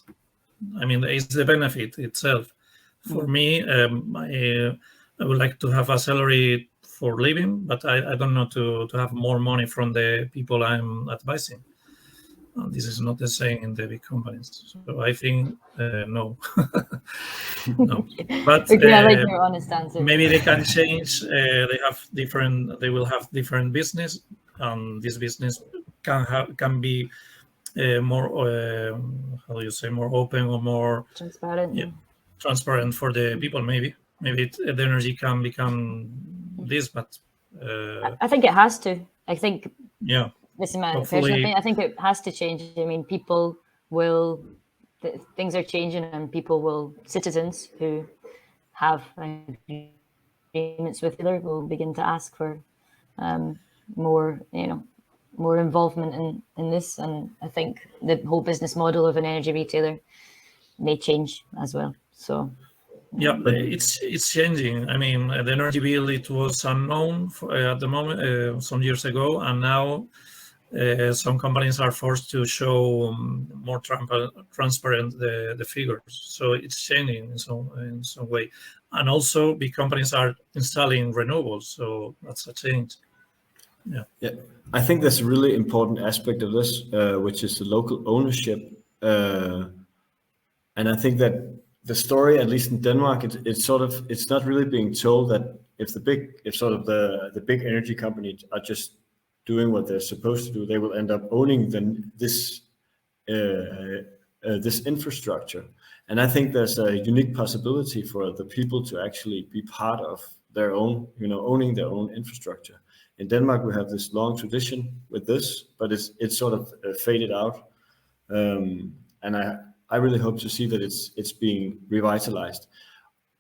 I mean, it's the benefit itself. For me, I would like to have a salary for living, but I don't know to have more money from the people I'm advising. This is not the same in the big companies. So I think no. No. But okay, I like your honest answer. Maybe they can change. They will have different business, and this business can be more how do you say, more open or more transparent. Yeah, transparent for the people. Maybe the energy can become this, but I think it has to. I think yeah. This is my personal opinion. I think it has to change. I mean, people will, things are changing, and citizens who have agreements with the other will begin to ask for more involvement in this. And I think the whole business model of an energy retailer may change as well. So yeah, it's changing. I mean, the energy bill, it was unknown at the moment some years ago, and now some companies are forced to show more transparent the figures. So it's changing in some way. And also big companies are installing renewables, so that's a change. Yeah, I think that's a really important aspect of this, which is the local ownership. And I think that the story, at least in Denmark, it's not really being told that if the big energy companies are just doing what they're supposed to do, they will end up owning this infrastructure. And I think there's a unique possibility for the people to actually be part of their own, owning their own infrastructure. In Denmark, we have this long tradition with this, but it's sort of faded out. And I really hope to see that it's being revitalized.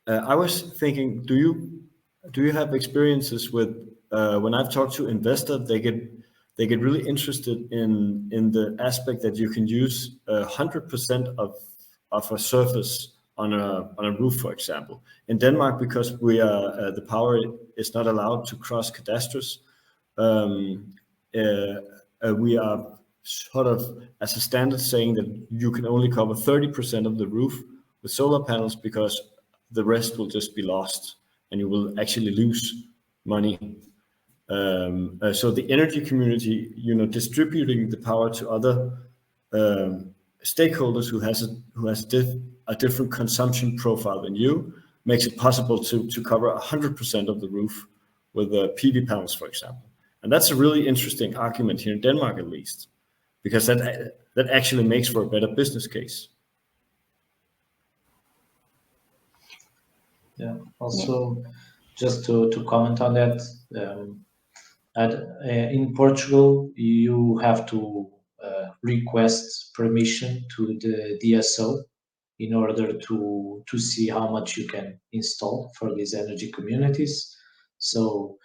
I was thinking, do you have experiences with when I've talked to investors, they get really interested in the aspect that you can use 100% of a surface on a roof, for example. In Denmark, because we are the power is not allowed to cross cadastres, we are sort of as a standard saying that you can only cover 30% of the roof with solar panels, because the rest will just be lost and you will actually lose money. So the energy community, distributing the power to other stakeholders who has a different consumption profile than you, makes it possible to cover 100% of the roof with PV panels, for example. And that's a really interesting argument here in Denmark, at least, because that actually makes for a better business case. Yeah. Also, just to comment on that, in Portugal, you have to request permission to the DSO in order to see how much you can install for these energy communities. So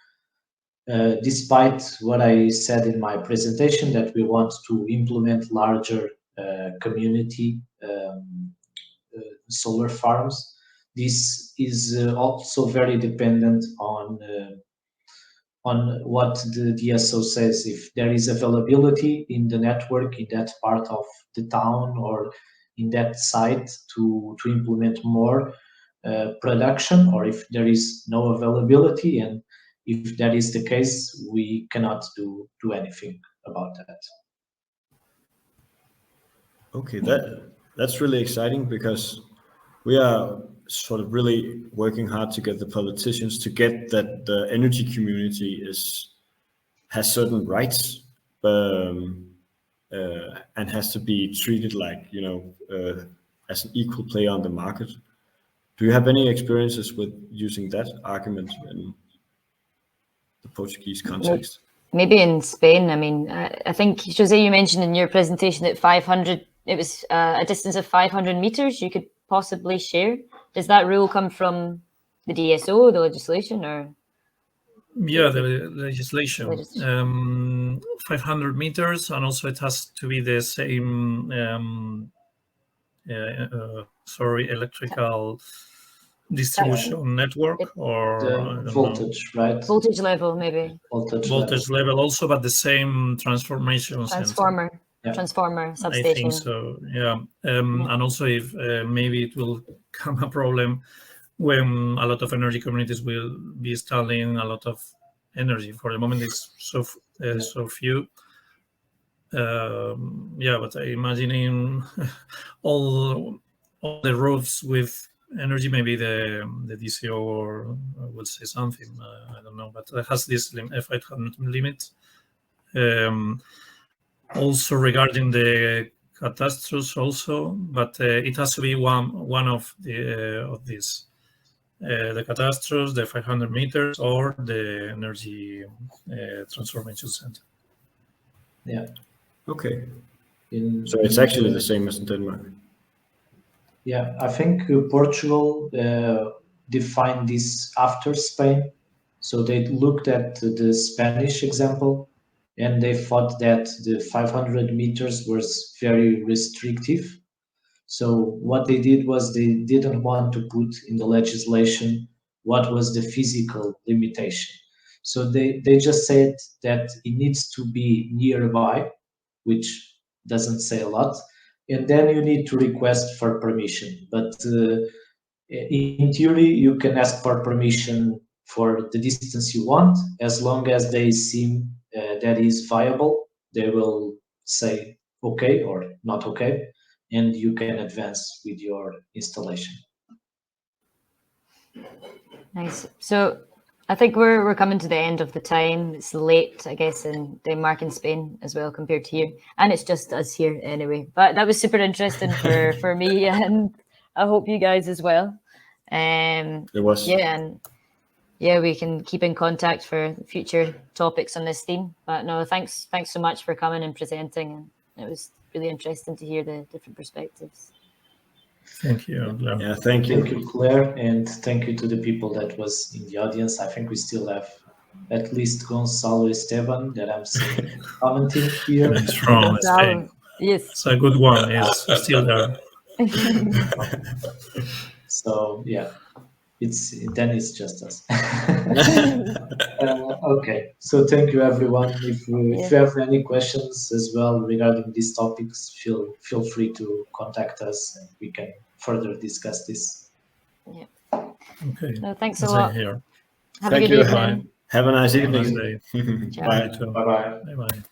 despite what I said in my presentation, that we want to implement larger community solar farms, this is also very dependent on what the DSO says. If there is availability in the network in that part of the town or in that site to implement more production, or if there is no availability, and if that is the case, we cannot do anything about that. Okay, that's really exciting, because we are sort of really working hard to get the politicians to get that the energy community has certain rights and has to be treated like, as an equal player on the market. Do you have any experiences with using that argument in the Portuguese context? Maybe in Spain. I mean, I think, Jose, you mentioned in your presentation that 500, it was a distance of 500 meters you could possibly share. Does that rule come from the DSO, the legislation, or? Yeah, the legislation. 500 meters, and also it has to be the same, electrical distribution network, or the voltage, right? Voltage level, maybe. Voltage level also, but the same transformation transformer. Yeah. Transformer substation. I think so, yeah. And also, if maybe it will come a problem when a lot of energy communities will be installing a lot of energy. For the moment, it's so few. But I imagining all the roofs with energy, maybe the DCO will say something. I don't know, but it has this 500 limit. Also regarding the catastrophes, also, but it has to be one of these. The catastrophes, the 500 meters, or the energy transformation center. Yeah. Okay. So it's actually the same as in Denmark. Yeah, I think Portugal defined this after Spain. So they looked at the Spanish example, and they thought that the 500 meters was very restrictive. So what they did was they didn't want to put in the legislation what was the physical limitation. So they just said that it needs to be nearby, which doesn't say a lot, and then you need to request for permission. But in theory, you can ask for permission for the distance you want, as long as they seem that is viable. They will say okay or not okay, and you can advance with your installation. Nice. So I think we're coming to the end of the time. It's late, I guess, in Denmark and Spain as well compared to here, and it's just us here anyway. But that was super interesting for me, and I hope you guys as well. It was. Yeah, and yeah, we can keep in contact for future topics on this theme. But no, thanks so much for coming and presenting, and it was really interesting to hear the different perspectives. Thank you, Claire. Yeah, thank you. Thank you, Claire, and thank you to the people that was in the audience. I think we still have at least Gonzalo Esteban that I'm seeing commenting here. It's from Spain. Yes. It's a good one. It's still there. So yeah, it's just us. Okay, so thank you everyone. If you have any questions as well regarding these topics, feel free to contact us and we can further discuss this. Yeah. Okay. No, thanks a lot. Here. Have a good evening. Have a nice evening. Have a nice day. Ciao. Bye. Bye bye. Bye bye.